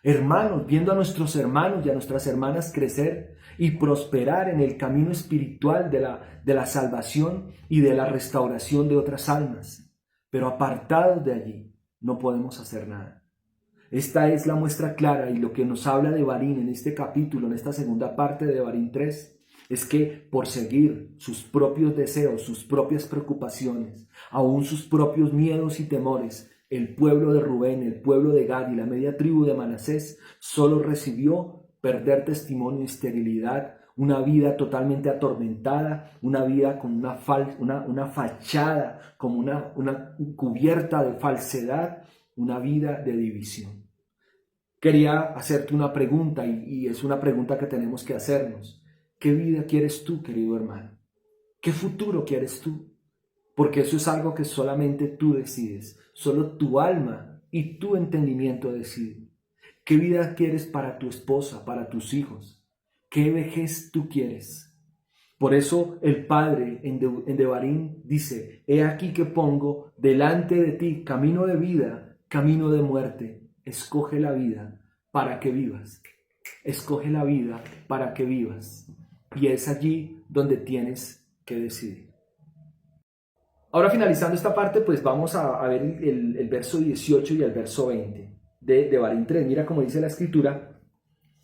Hermanos, viendo a nuestros hermanos y a nuestras hermanas crecer y prosperar en el camino espiritual de la salvación y de la restauración de otras almas. Pero apartados de allí, no podemos hacer nada. Esta es la muestra clara y lo que nos habla Devarim en este capítulo, en esta segunda parte de Devarim 3, es que por seguir sus propios deseos, sus propias preocupaciones, aún sus propios miedos y temores, el pueblo de Rubén, el pueblo de Gad y la media tribu de Manasés solo recibió perder testimonio y esterilidad, una vida totalmente atormentada, una vida con una fachada, como una cubierta de falsedad, una vida de división. Quería hacerte una pregunta y es una pregunta que tenemos que hacernos. ¿Qué vida quieres tú, querido hermano? ¿Qué futuro quieres tú? Porque eso es algo que solamente tú decides, solo tu alma y tu entendimiento deciden. ¿Qué vida quieres para tu esposa, para tus hijos? ¿Qué vejez tú quieres? Por eso el Padre en Devarim dice, he aquí que pongo delante de ti camino de vida, camino de muerte. Escoge la vida para que vivas. Escoge la vida para que vivas. Y es allí donde tienes que decidir. Ahora, finalizando esta parte, pues vamos a ver el verso 18 y el verso 20 de Devarim 3. Mira cómo dice la escritura.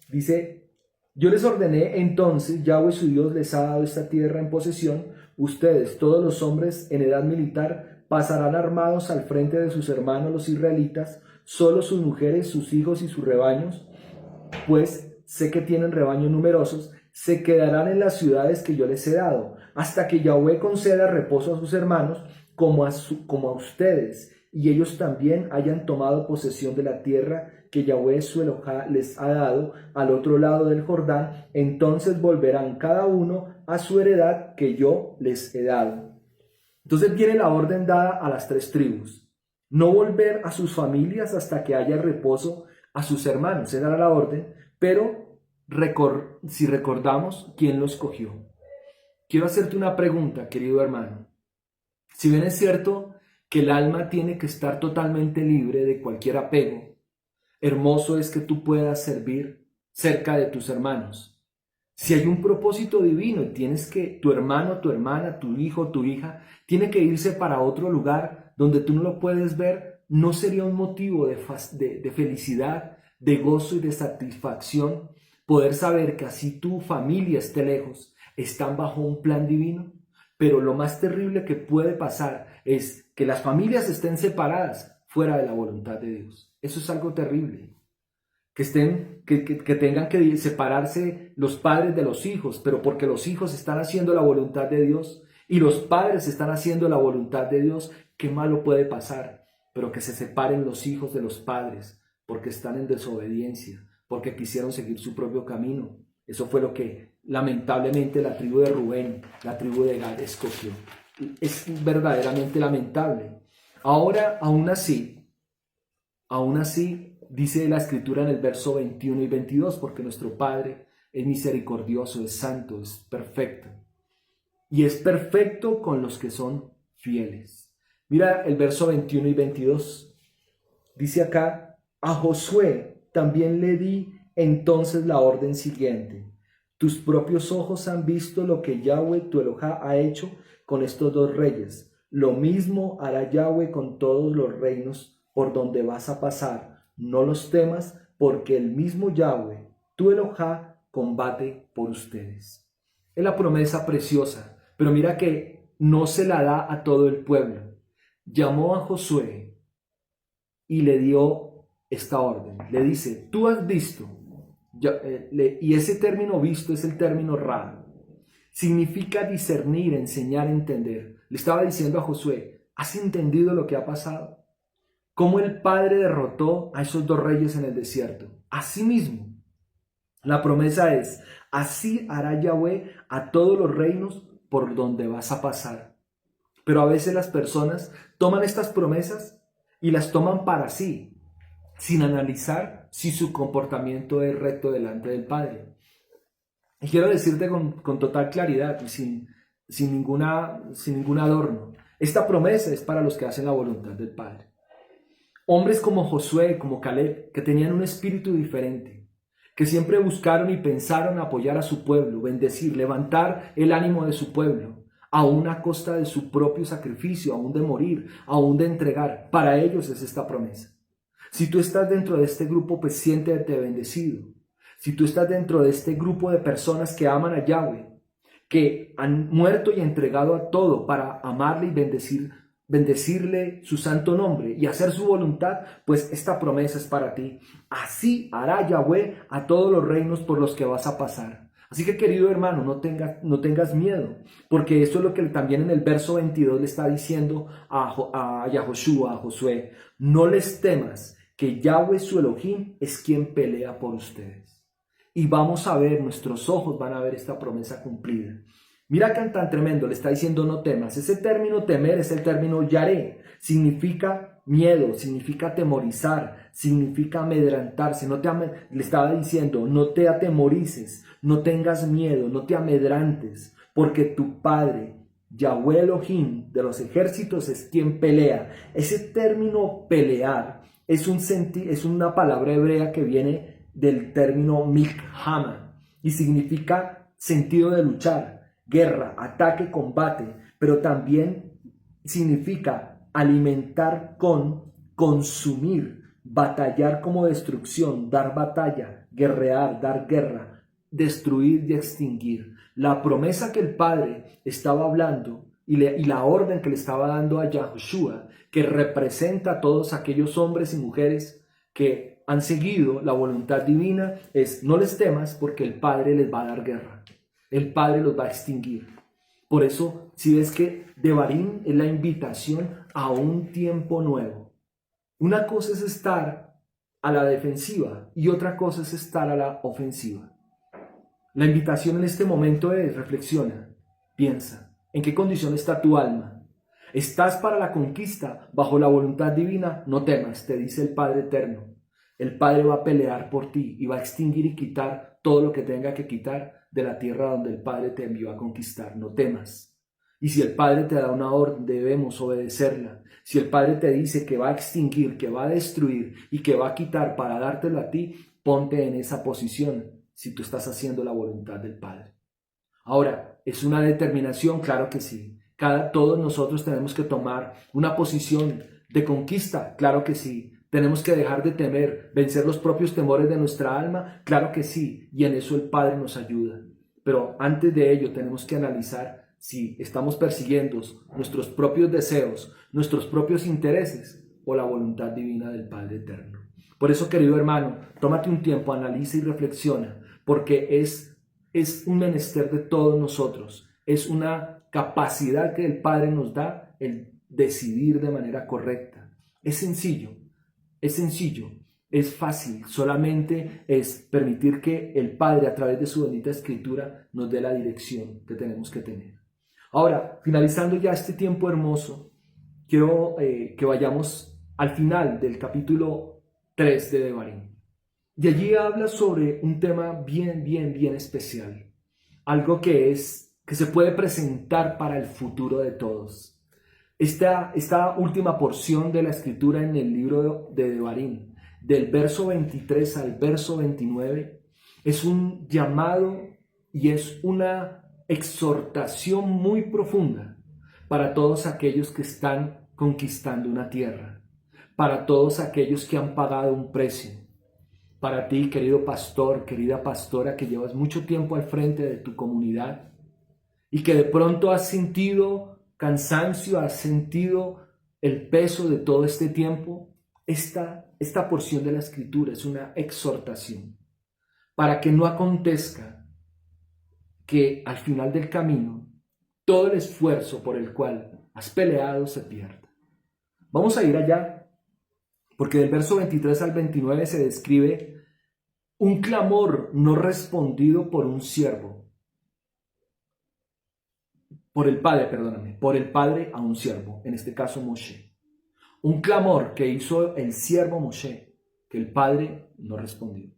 Dice, yo les ordené entonces, Yahweh su Dios les ha dado esta tierra en posesión. Ustedes, todos los hombres en edad militar, pasarán armados al frente de sus hermanos los israelitas, solo sus mujeres, sus hijos y sus rebaños, pues sé que tienen rebaños numerosos, se quedarán en las ciudades que yo les he dado, hasta que Yahweh conceda reposo a sus hermanos como a ustedes, y ellos también hayan tomado posesión de la tierra que Yahweh su Elohá les ha dado al otro lado del Jordán. Entonces volverán cada uno a su heredad que yo les he dado. Entonces viene la orden dada a las 3 tribus. No volver a sus familias hasta que haya reposo a sus hermanos. Esa era la orden, pero si recordamos quién lo escogió. Quiero hacerte una pregunta, querido hermano. Si bien es cierto que el alma tiene que estar totalmente libre de cualquier apego, hermoso es que tú puedas servir cerca de tus hermanos. Si hay un propósito divino y tienes que, tu hermano, tu hermana, tu hijo, tu hija, tiene que irse para otro lugar donde tú no lo puedes ver, ¿no sería un motivo de felicidad, de gozo y de satisfacción poder saber que así tu familia esté lejos, están bajo un plan divino? Pero lo más terrible que puede pasar es que las familias estén separadas fuera de la voluntad de Dios. Eso es algo terrible. Que tengan que separarse los padres de los hijos, pero porque los hijos están haciendo la voluntad de Dios y los padres están haciendo la voluntad de Dios, ¿qué malo puede pasar? Pero que se separen los hijos de los padres porque están en desobediencia, porque quisieron seguir su propio camino. Eso fue lo que lamentablemente la tribu de Rubén, la tribu de Gad escogió. Es verdaderamente lamentable. Ahora, aún así, dice la Escritura en el verso 21 y 22, porque nuestro Padre es misericordioso, es santo, es perfecto. Y es perfecto con los que son fieles. Mira el verso 21 y 22. Dice acá, a Josué también le di entonces la orden siguiente. Tus propios ojos han visto lo que Yahweh tu Elohá ha hecho con estos dos reyes. Lo mismo hará Yahweh con todos los reinos por donde vas a pasar. No los temas, porque el mismo Yahweh tu Elohá combate por ustedes. Es la promesa preciosa, pero mira que no se la da a todo el pueblo. Llamó a Josué y le dio esta orden. Le dice, tú has visto, y ese término visto es el término ra. Significa discernir, enseñar, entender. Le estaba diciendo a Josué, ¿has entendido lo que ha pasado? Cómo el Padre derrotó a esos dos reyes en el desierto. Asimismo, la promesa es, así hará Yahweh a todos los reinos por donde vas a pasar. Pero a veces las personas toman estas promesas y las toman para sí, sin analizar si su comportamiento es recto delante del Padre. Y quiero decirte con total claridad y sin ningún adorno, esta promesa es para los que hacen la voluntad del Padre. Hombres como Josué, como Caleb, que tenían un espíritu diferente, que siempre buscaron y pensaron apoyar a su pueblo, bendecir, levantar el ánimo de su pueblo, aún a costa de su propio sacrificio, aún de morir, aún de entregar. Para ellos es esta promesa. Si tú estás dentro de este grupo, pues siéntete bendecido. Si tú estás dentro de este grupo de personas que aman a Yahweh, que han muerto y entregado a todo para amarle y bendecirle su santo nombre y hacer su voluntad, pues esta promesa es para ti. Así hará Yahweh a todos los reinos por los que vas a pasar. Así que, querido hermano, no tengas miedo, porque eso es lo que también en el verso 22 le está diciendo a Yahoshua, a Josué. No les temas, que Yahweh su Elohim es quien pelea por ustedes. Y vamos a ver, nuestros ojos van a ver esta promesa cumplida. Mira que tan tremendo, le está diciendo no temas. Ese término temer es el término yaré. Significa miedo, significa atemorizar, significa amedrantarse. Le estaba diciendo, no te atemorices, no tengas miedo, no te amedrantes, porque tu Padre, Yahweh Elohim de los ejércitos, es quien pelea. Ese término pelear es una palabra hebrea que viene del término milhama y significa sentido de luchar, guerra, ataque, combate, pero también significa alimentar con, consumir, batallar como destrucción, dar batalla, guerrear, dar guerra, destruir y extinguir. La promesa que el Padre estaba hablando y la orden que le estaba dando a Yahoshua, que representa a todos aquellos hombres y mujeres que han seguido la voluntad divina, es no les temas porque el Padre les va a dar guerra. El Padre los va a extinguir. Por eso, si ves que Devarim es la invitación a un tiempo nuevo. Una cosa es estar a la defensiva y otra cosa es estar a la ofensiva. La invitación en este momento es, reflexiona, piensa, ¿en qué condición está tu alma? ¿Estás para la conquista bajo la voluntad divina? No temas, te dice el Padre Eterno. El Padre va a pelear por ti y va a extinguir y quitar todo lo que tenga que quitar de la tierra donde el Padre te envió a conquistar. No temas. Y si el Padre te da una orden, debemos obedecerla. Si el Padre te dice que va a extinguir, que va a destruir y que va a quitar para dártelo a ti, ponte en esa posición si tú estás haciendo la voluntad del Padre. Ahora, ¿es una determinación? Claro que sí. Todos nosotros tenemos que tomar una posición de conquista, claro que sí. Tenemos que dejar de temer, vencer los propios temores de nuestra alma, claro que sí. Y en eso el Padre nos ayuda. Pero antes de ello tenemos que analizar si estamos persiguiendo nuestros propios deseos, nuestros propios intereses o la voluntad divina del Padre Eterno. Por eso, querido hermano, tómate un tiempo, analiza y reflexiona, porque es un menester de todos nosotros. Es una capacidad que el Padre nos da el decidir de manera correcta. Es sencillo, es fácil, solamente es permitir que el Padre a través de su bendita Escritura nos dé la dirección que tenemos que tener. Ahora, finalizando ya este tiempo hermoso, quiero que vayamos al final del capítulo 3 de Devarim. Y allí habla sobre un tema bien especial. Algo que se puede presentar para el futuro de todos. Esta última porción de la escritura en el libro de Devarim, del verso 23 al verso 29, es un llamado y es una exhortación muy profunda para todos aquellos que están conquistando una tierra, para todos aquellos que han pagado un precio. Para ti, querido pastor, querida pastora, que llevas mucho tiempo al frente de tu comunidad y que de pronto has sentido cansancio, has sentido el peso de todo este tiempo, esta porción de la Escritura es una exhortación para que no acontezca que al final del camino todo el esfuerzo por el cual has peleado se pierda. Vamos a ir allá, porque del verso 23 al 29 se describe un clamor no respondido por un siervo, por el padre a un siervo, en este caso Moshe. Un clamor que hizo el siervo Moshe, que el padre no respondió.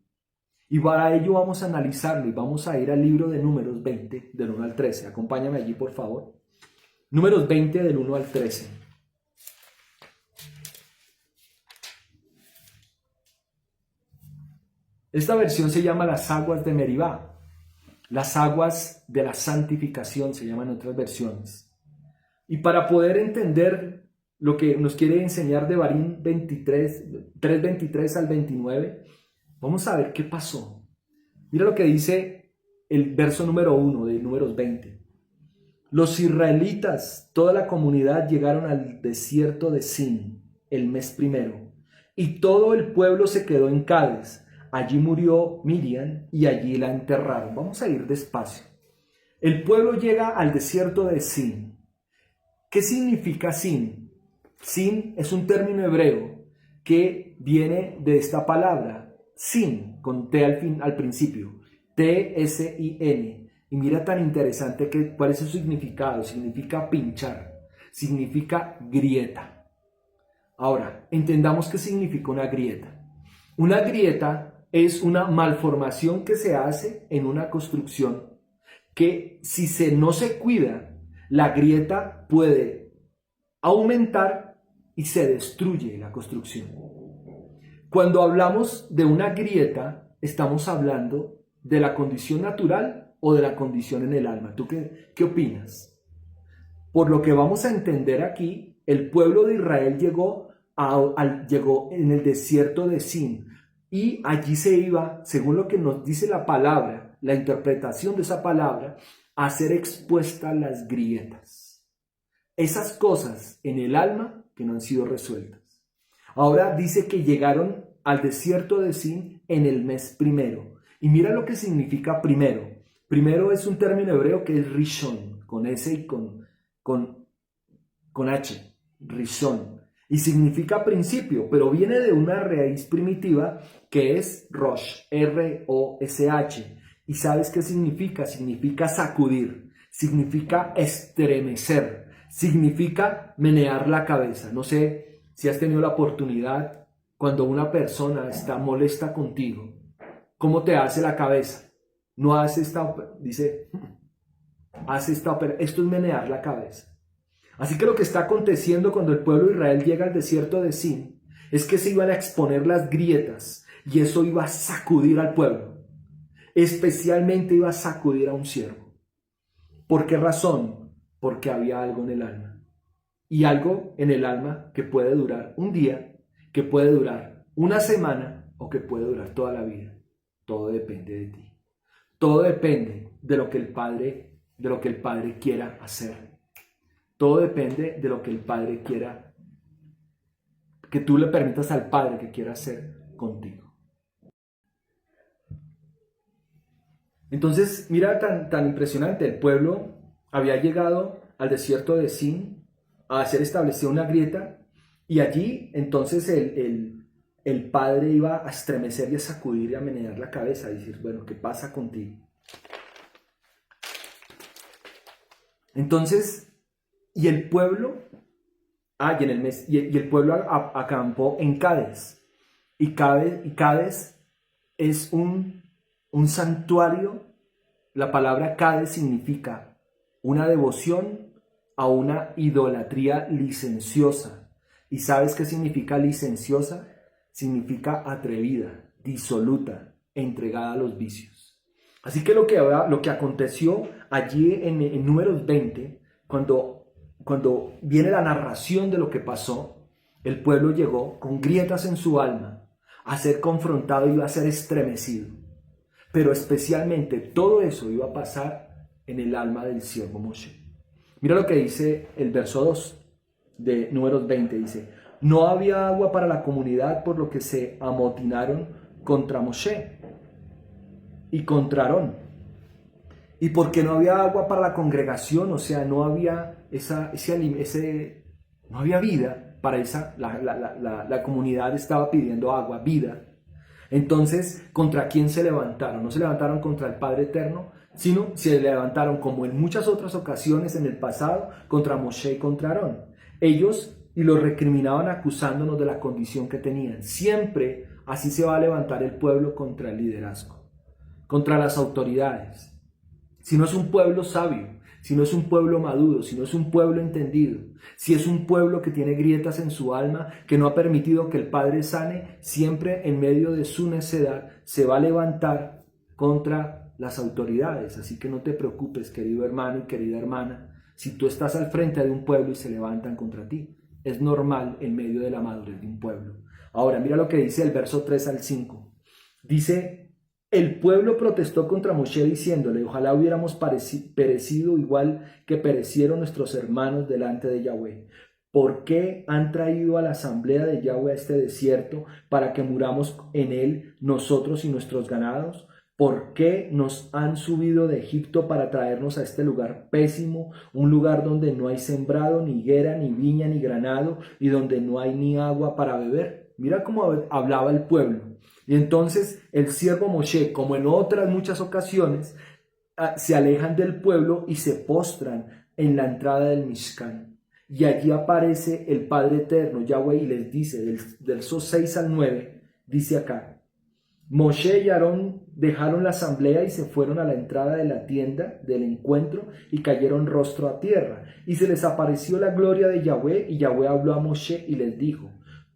Y para ello vamos a analizarlo y vamos a ir al libro de Números 20, del 1 al 13. Acompáñame allí, por favor. Números 20, del 1 al 13. Esta versión se llama las aguas de Meribá. Las aguas de la santificación se llaman en otras versiones. Y para poder entender lo que nos quiere enseñar Devarim 3:23 al 29, vamos a ver qué pasó. Mira lo que dice el verso número 1 de Números 20. Los israelitas, toda la comunidad, llegaron al desierto de Sin el mes primero, y todo el pueblo se quedó en Cades. Allí murió Miriam y allí la enterraron. Vamos a ir despacio. El pueblo llega al desierto de Sin. ¿Qué significa Sin? Sin es un término hebreo que viene de esta palabra, sin, con T al principio, T-S-I-N. Y mira tan interesante cuál es su significado. Significa pinchar, significa grieta. Ahora, entendamos qué significa una grieta. Una grieta es una malformación que se hace en una construcción que si no se cuida, la grieta puede aumentar y se destruye la construcción. Cuando hablamos de una grieta, estamos hablando de la condición natural o de la condición en el alma. ¿Tú qué opinas? Por lo que vamos a entender aquí, el pueblo de Israel llegó en el desierto de Sin y allí se iba, según lo que nos dice la palabra, la interpretación de esa palabra, a ser expuestas las grietas. Esas cosas en el alma que no han sido resueltas. Ahora dice que llegaron al desierto de Sin en el mes primero. Y mira lo que significa primero. Primero es un término hebreo que es Rishon, con S y con H, Rishon. Y significa principio, pero viene de una raíz primitiva que es Rosh, R-O-S-H. ¿Y sabes qué significa? Significa sacudir, significa estremecer, significa menear la cabeza. No sé si has tenido la oportunidad, cuando una persona está molesta contigo, ¿cómo te hace la cabeza? No hace hace esto es menear la cabeza. Así que lo que está aconteciendo cuando el pueblo de Israel llega al desierto de Sin es que se iban a exponer las grietas y eso iba a sacudir al pueblo. Especialmente iba a sacudir a un siervo. ¿Por qué razón? Porque había algo en el alma. Y algo en el alma que puede durar un día, que puede durar una semana o que puede durar toda la vida. Todo depende de ti. Todo depende de lo que el Padre quiera hacer. Todo depende de lo que el Padre quiera, que tú le permitas al Padre que quiera hacer contigo. Entonces, mira tan impresionante, el pueblo había llegado al desierto de Sin a hacer establecida una grieta y allí entonces el Padre iba a estremecer y a sacudir y a menear la cabeza y decir, bueno, ¿qué pasa contigo? Entonces, y el pueblo, y el pueblo acampó en Cades. Y Cades es un santuario. La palabra Cades significa una devoción a una idolatría licenciosa. ¿Y sabes qué significa licenciosa? Significa atrevida, disoluta, entregada a los vicios. Así que lo que aconteció allí en Números 20, cuando viene la narración de lo que pasó, el pueblo llegó con grietas en su alma a ser confrontado y a ser estremecido. Pero especialmente todo eso iba a pasar en el alma del siervo Moshe. Mira lo que dice el verso 2 de Números 20, dice: no había agua para la comunidad, por lo que se amotinaron contra Moshe y contra Aarón. Y porque no había agua para la congregación, o sea, no había no había vida para la comunidad estaba pidiendo agua, vida. Entonces, ¿contra quién se levantaron? No se levantaron contra el Padre Eterno, sino se levantaron, como en muchas otras ocasiones en el pasado, contra Moshe y contra Aarón. Ellos y los recriminaban acusándonos de la condición que tenían. Siempre así se va a levantar el pueblo contra el liderazgo, contra las autoridades. Si no es un pueblo sabio, si no es un pueblo maduro, si no es un pueblo entendido, si es un pueblo que tiene grietas en su alma, que no ha permitido que el Padre sane, siempre en medio de su necedad se va a levantar contra las autoridades. Así que no te preocupes, querido hermano y querida hermana, si tú estás al frente de un pueblo y se levantan contra ti. Es normal en medio de la madurez de un pueblo. Ahora, mira lo que dice el verso 3 al 5. Dice: el pueblo protestó contra Moshe diciéndole: ojalá hubiéramos perecido igual que perecieron nuestros hermanos delante de Yahweh. ¿Por qué han traído a la asamblea de Yahweh a este desierto para que muramos en él nosotros y nuestros ganados? ¿Por qué nos han subido de Egipto para traernos a este lugar pésimo, un lugar donde no hay sembrado, ni higuera, ni viña, ni granado, y donde no hay ni agua para beber? Mira cómo hablaba el pueblo. Y entonces el siervo Moshe, como en otras muchas ocasiones, se alejan del pueblo y se postran en la entrada del Mishkan. Y allí aparece el Padre Eterno, Yahweh, y les dice, del verso 6 al 9, dice acá: Moshe y Aarón dejaron la asamblea y se fueron a la entrada de la tienda del encuentro y cayeron rostro a tierra. Y se les apareció la gloria de Yahweh, y Yahweh habló a Moshe y les dijo: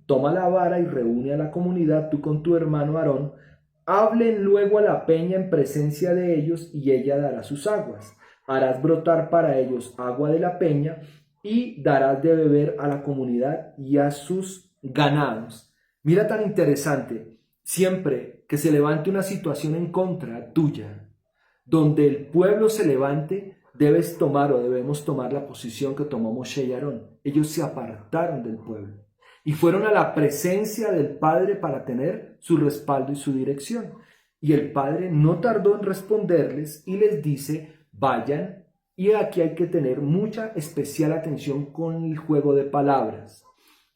toma la vara y reúne a la comunidad, tú con tu hermano Aarón. Hablen luego a la peña en presencia de ellos, y ella dará sus aguas. Harás brotar para ellos agua de la peña, y darás de beber a la comunidad y a sus ganados. Mira tan interesante, siempre que se levante una situación en contra tuya, donde el pueblo se levante, debemos tomar la posición que tomó Moshe y Aarón. Ellos se apartaron del pueblo y fueron a la presencia del Padre para tener su respaldo y su dirección. Y el Padre no tardó en responderles y les dice: vayan. Y aquí hay que tener mucha especial atención con el juego de palabras.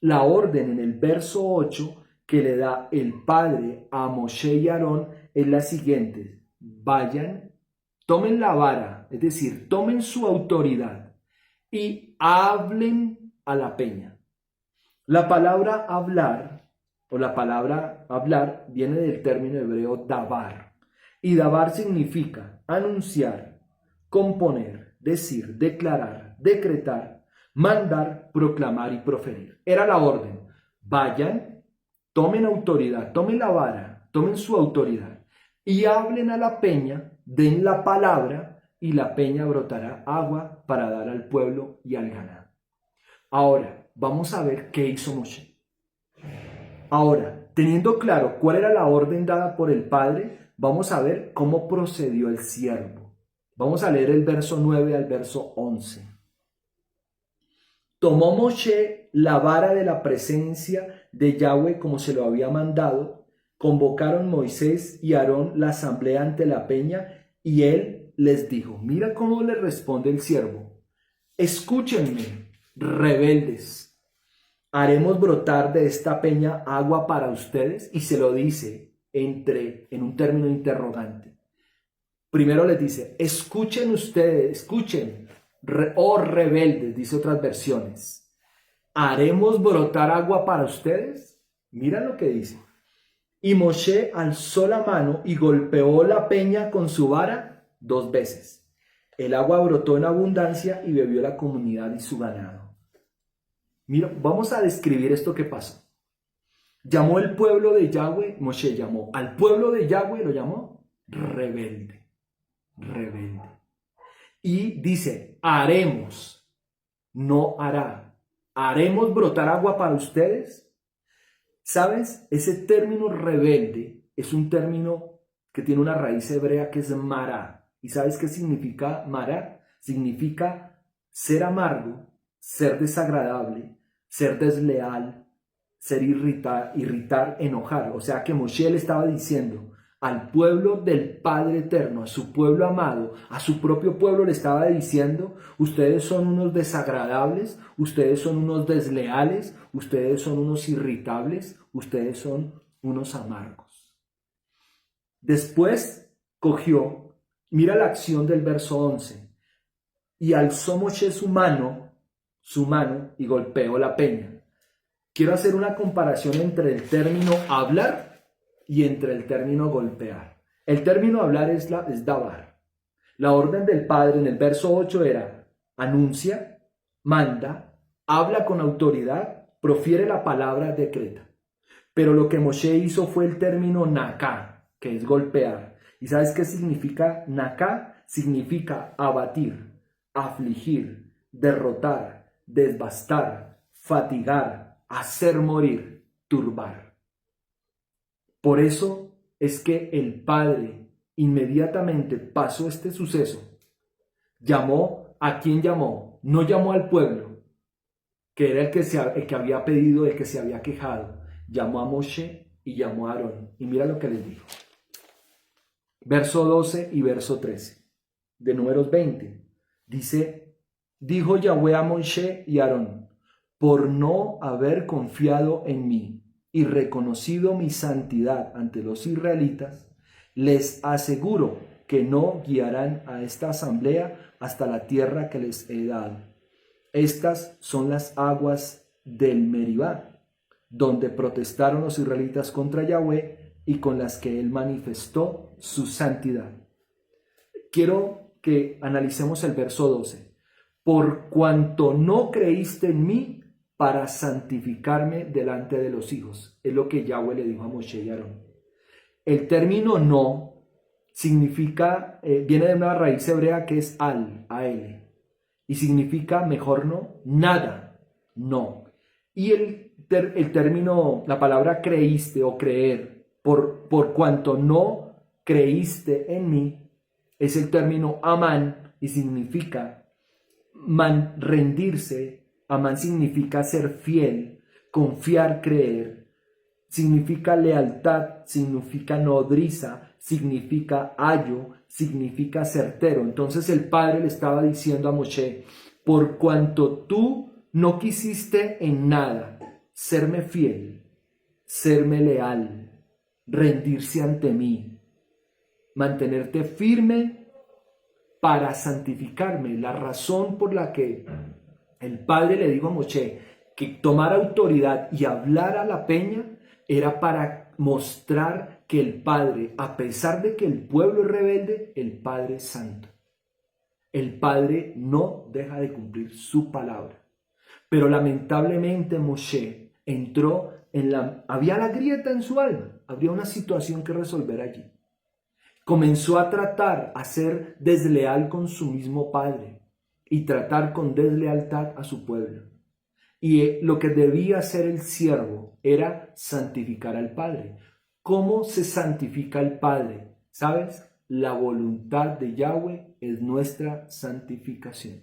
La orden en el verso 8 que le da el Padre a Moshe y Aarón es la siguiente: vayan, tomen la vara, es decir, tomen su autoridad y hablen a la peña. La palabra hablar, o la palabra hablar, viene del término hebreo davar. Y davar significa anunciar, componer, decir, declarar, decretar, mandar, proclamar y proferir. Era la orden: vayan, tomen autoridad, tomen la vara, tomen su autoridad y hablen a la peña, den la palabra, y la peña brotará agua para dar al pueblo y al ganado. Ahora, vamos a ver qué hizo Moshe. Ahora, teniendo claro cuál era la orden dada por el Padre, vamos a ver cómo procedió el siervo. Vamos a leer el verso 9 al verso 11. Tomó Moshe la vara de la presencia de Yahweh como se lo había mandado. Convocaron Moisés y Aarón la asamblea ante la peña, y él les dijo: mira cómo le responde el siervo: escúchenme, rebeldes. ¿Haremos brotar de esta peña agua para ustedes? Y se lo dice en un término interrogante. Primero les dice: escuchen ustedes, escuchen, oh rebeldes, dice otras versiones. ¿Haremos brotar agua para ustedes? Mira lo que dice. Y Moshe alzó la mano y golpeó la peña con su vara 2 veces. El agua brotó en abundancia y bebió la comunidad y su ganado. Mira, vamos a describir esto que pasó. Llamó el pueblo de Yahweh, Moshe llamó al pueblo de Yahweh, lo llamó rebelde, rebelde. Y dice, haremos, no hará, haremos brotar agua para ustedes. ¿Sabes? Ese término rebelde es un término que tiene una raíz hebrea que es mará. ¿Y sabes qué significa mará? Significa ser amargo, ser desagradable, ser desleal, ser irritar, enojar. O sea que Moshe le estaba diciendo al pueblo del Padre Eterno, a su pueblo amado, a su propio pueblo le estaba diciendo, ustedes son unos desagradables, ustedes son unos desleales, ustedes son unos irritables, ustedes son unos amargos. Después cogió, mira la acción del verso 11, y alzó Moshe su mano y golpeó la peña. Quiero hacer una comparación entre el término hablar y entre el término golpear. El término hablar es dabar. La orden del Padre en el verso 8 era anuncia, manda, habla con autoridad, profiere la palabra, decreta. Pero lo que Moshe hizo fue el término naká, que es golpear. ¿Y sabes qué significa naká? Significa abatir, afligir, derrotar, desbastar, fatigar, hacer morir, turbar. Por eso es que el Padre inmediatamente pasó este suceso. Llamó, ¿a quién llamó? No llamó al pueblo, que era el que había pedido, el que se había quejado. Llamó a Moshe y llamó a Aarón. Y mira lo que les dijo. Verso 12 y verso 13 de Números 20. Dice, dijo Yahweh a Moshe y a Aarón, por no haber confiado en mí y reconocido mi santidad ante los israelitas, les aseguro que no guiarán a esta asamblea hasta la tierra que les he dado. Estas son las aguas del Meribá, donde protestaron los israelitas contra Yahweh y con las que él manifestó su santidad. Quiero que analicemos el verso 12. Por cuanto no creíste en mí, para santificarme delante de los hijos. Es lo que Yahweh le dijo a Moshe y Aarón. El término no significa, viene de una raíz hebrea que es al, y significa mejor no, nada, no. Y el término, la palabra creíste o creer, por cuanto no creíste en mí, es el término amán y significa rendirse. Amán significa ser fiel, confiar, creer. Significa lealtad, significa nodriza, significa ayo, significa certero. Entonces el Padre le estaba diciendo a Moshe, por cuanto tú no quisiste en nada serme fiel, serme leal, rendirse ante mí, mantenerte firme para santificarme. La razón por la que el Padre le dijo a Moshe que tomara autoridad y hablara a la peña era para mostrar que el Padre, a pesar de que el pueblo es rebelde, el Padre es santo. El Padre no deja de cumplir su palabra. Pero lamentablemente Moshe entró había la grieta en su alma, había una situación que resolver allí. Comenzó a tratar, a ser desleal con su mismo Padre y tratar con deslealtad a su pueblo. Y lo que debía hacer el siervo era santificar al Padre. ¿Cómo se santifica el Padre? ¿Sabes? La voluntad de Yahweh es nuestra santificación.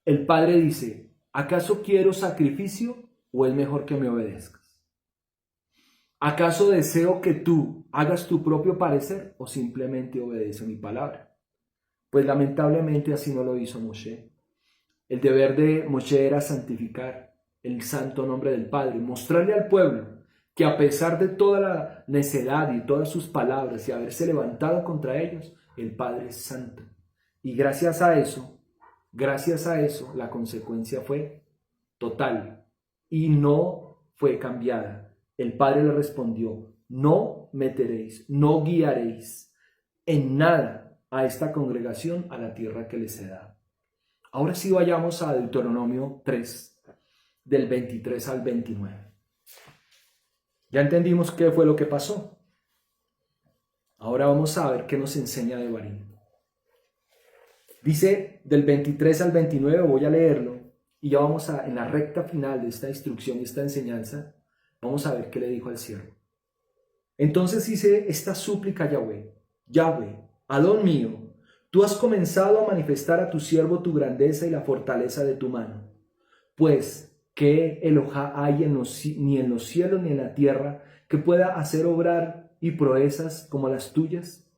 El Padre dice, ¿acaso quiero sacrificio o es mejor que me obedezcas? ¿Acaso deseo que tú hagas tu propio parecer o simplemente obedece mi palabra? Pues lamentablemente así no lo hizo Moshe. El deber de Moshe era santificar el santo nombre del Padre, mostrarle al pueblo que a pesar de toda la necedad y todas sus palabras y haberse levantado contra ellos, el Padre es santo. Y gracias a eso, la consecuencia fue total y no fue cambiada. El Padre le respondió: no meteréis, no guiaréis en nada a esta congregación a la tierra que les he dado. Ahora sí vayamos a Deuteronomio 3, del 23 al 29. Ya entendimos qué fue lo que pasó. Ahora vamos a ver qué nos enseña Devarim. Dice del 23 al 29, voy a leerlo, y ya vamos a, en la recta final de esta instrucción y esta enseñanza, vamos a ver qué le dijo al siervo. Entonces hice esta súplica a Yahweh: Yahweh, Adón mío, tú has comenzado a manifestar a tu siervo tu grandeza y la fortaleza de tu mano. Pues, ¿qué Elohá hay ni en los cielos ni en la tierra que pueda hacer obrar y proezas como las tuyas?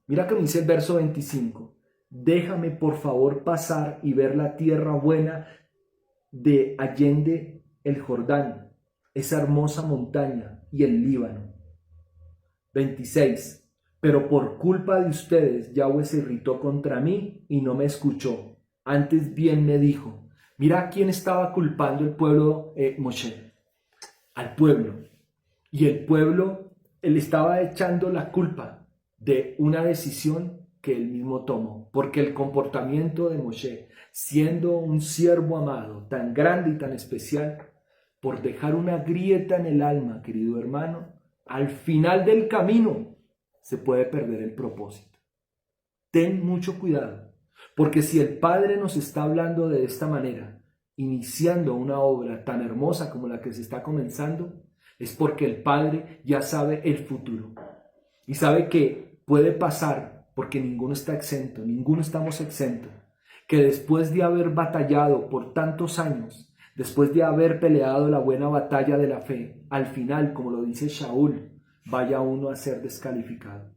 Mira que me dice el verso 25. Déjame por favor pasar y ver la tierra buena de allende el Jordán, esa hermosa montaña y el Líbano. 26. Pero por culpa de ustedes, Yahweh se irritó contra mí y no me escuchó. Antes bien me dijo. Mira a quién estaba culpando el pueblo, Moshe. Al pueblo. Y el pueblo, él estaba echando la culpa de una decisión que él mismo tomó. Porque el comportamiento de Moshe, siendo un siervo amado, tan grande y tan especial, por dejar una grieta en el alma, querido hermano, al final del camino se puede perder el propósito. Ten mucho cuidado, porque si el Padre nos está hablando de esta manera, iniciando una obra tan hermosa como la que se está comenzando, es porque el Padre ya sabe el futuro y sabe que puede pasar, porque ninguno está exento, ninguno estamos exentos, que después de haber batallado por tantos años, después de haber peleado la buena batalla de la fe, al final, como lo dice Shaul, vaya uno a ser descalificado.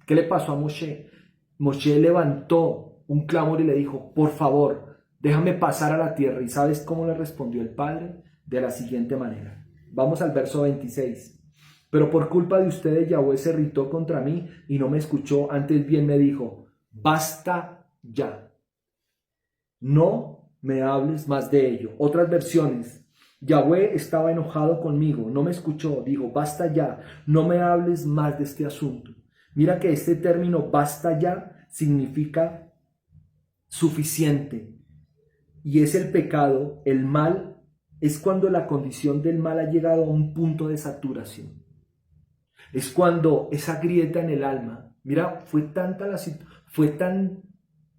¿Qué le pasó a Moshe? Moshe levantó un clamor y le dijo: por favor, déjame pasar a la tierra. ¿Y sabes cómo le respondió el Padre? De la siguiente manera. Vamos al verso 26. Pero por culpa de ustedes, Yahweh se irritó contra mí y no me escuchó. Antes bien me dijo: basta ya. No me hables más de ello. Otras versiones: Yahweh estaba enojado conmigo, no me escuchó, dijo: basta ya, no me hables más de este asunto. Mira que este término basta ya significa suficiente. Y es el pecado, el mal, es cuando la condición del mal ha llegado a un punto de saturación. Es cuando esa grieta en el alma, mira, fue tan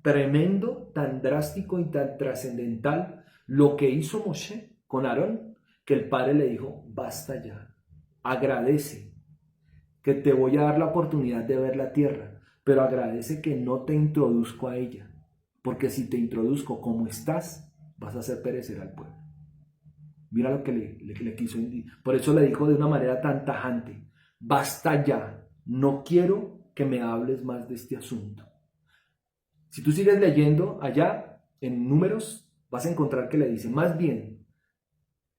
tremendo, tan drástico y tan trascendental lo que hizo Moshe con Aarón, que el Padre le dijo: basta ya, agradece que te voy a dar la oportunidad de ver la tierra, pero agradece que no te introduzco a ella, porque si te introduzco como estás, vas a hacer perecer al pueblo. Mira lo que le quiso decir. Por eso le dijo de una manera tan tajante: basta ya, no quiero que me hables más de este asunto. Si tú sigues leyendo allá en Números, vas a encontrar que le dice: más bien,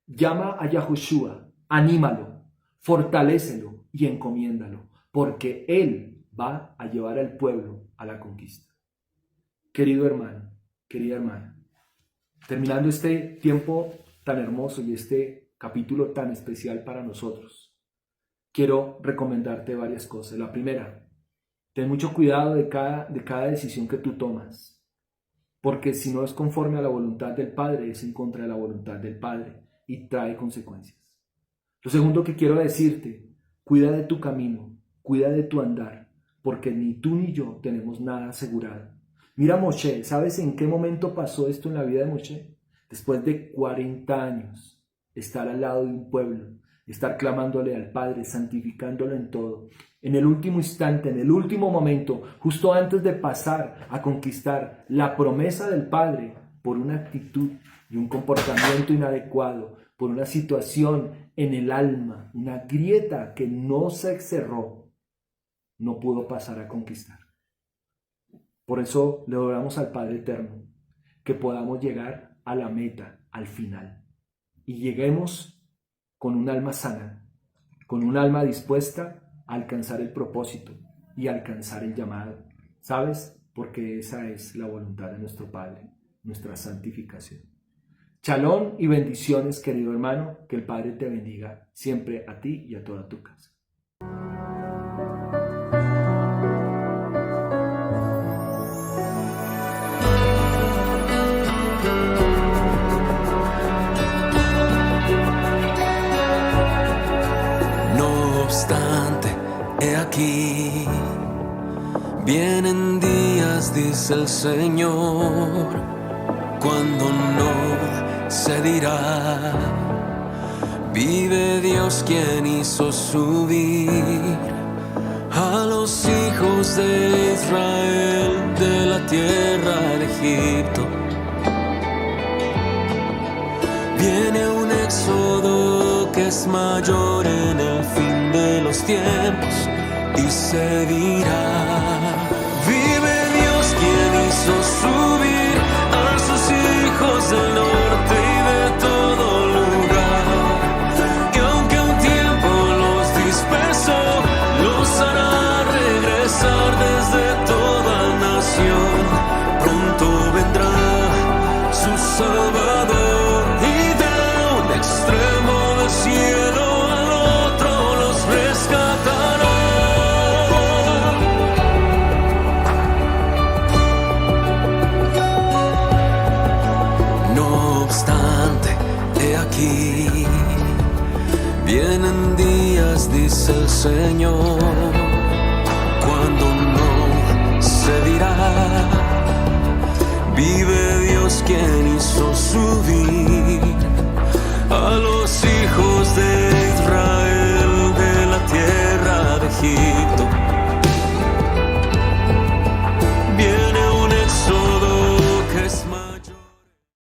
llama a Yahushua, anímalo, fortalécelo y encomiéndalo, porque él va a llevar al pueblo a la conquista. Querido hermano, querida hermana, terminando este tiempo tan hermoso y este capítulo tan especial para nosotros, quiero recomendarte varias cosas. La primera: ten mucho cuidado de cada decisión que tú tomas, porque si no es conforme a la voluntad del Padre, es en contra de la voluntad del Padre y trae consecuencias. Lo segundo que quiero decirte: cuida de tu camino, cuida de tu andar, porque ni tú ni yo tenemos nada asegurado. Mira Moshe, ¿sabes en qué momento pasó esto en la vida de Moshe? Después de 40 años, estar al lado de un pueblo, estar clamándole al Padre, santificándolo en todo. En el último instante, en el último momento, justo antes de pasar a conquistar la promesa del Padre, por una actitud y un comportamiento inadecuado, por una situación en el alma, una grieta que no se cerró, no pudo pasar a conquistar. Por eso le oramos al Padre Eterno, que podamos llegar a la meta, al final, y lleguemos con un alma sana, con un alma dispuesta a alcanzar el propósito y alcanzar el llamado. ¿Sabes? Porque esa es la voluntad de nuestro Padre, nuestra santificación. Shalom y bendiciones, querido hermano. Que el Padre te bendiga siempre a ti y a toda tu casa. No obstante, he aquí, vienen días, dice el Señor, cuando no se dirá, vive Dios quien hizo subir a los hijos de Israel de la tierra de Egipto. Viene un éxodo que es mayor en el fin de los tiempos y se dirá, vive Dios quien hizo subir a sus hijos del norte y de todo lugar, y aunque un tiempo los dispersó, los hará regresar desde toda nación. Pronto vendrá su Salvador y de un extremo del cielo al otro los rescatará. No obstante, he aquí, vienen días, dice el Señor, cuando no se dirá, vive Dios quien hizo subir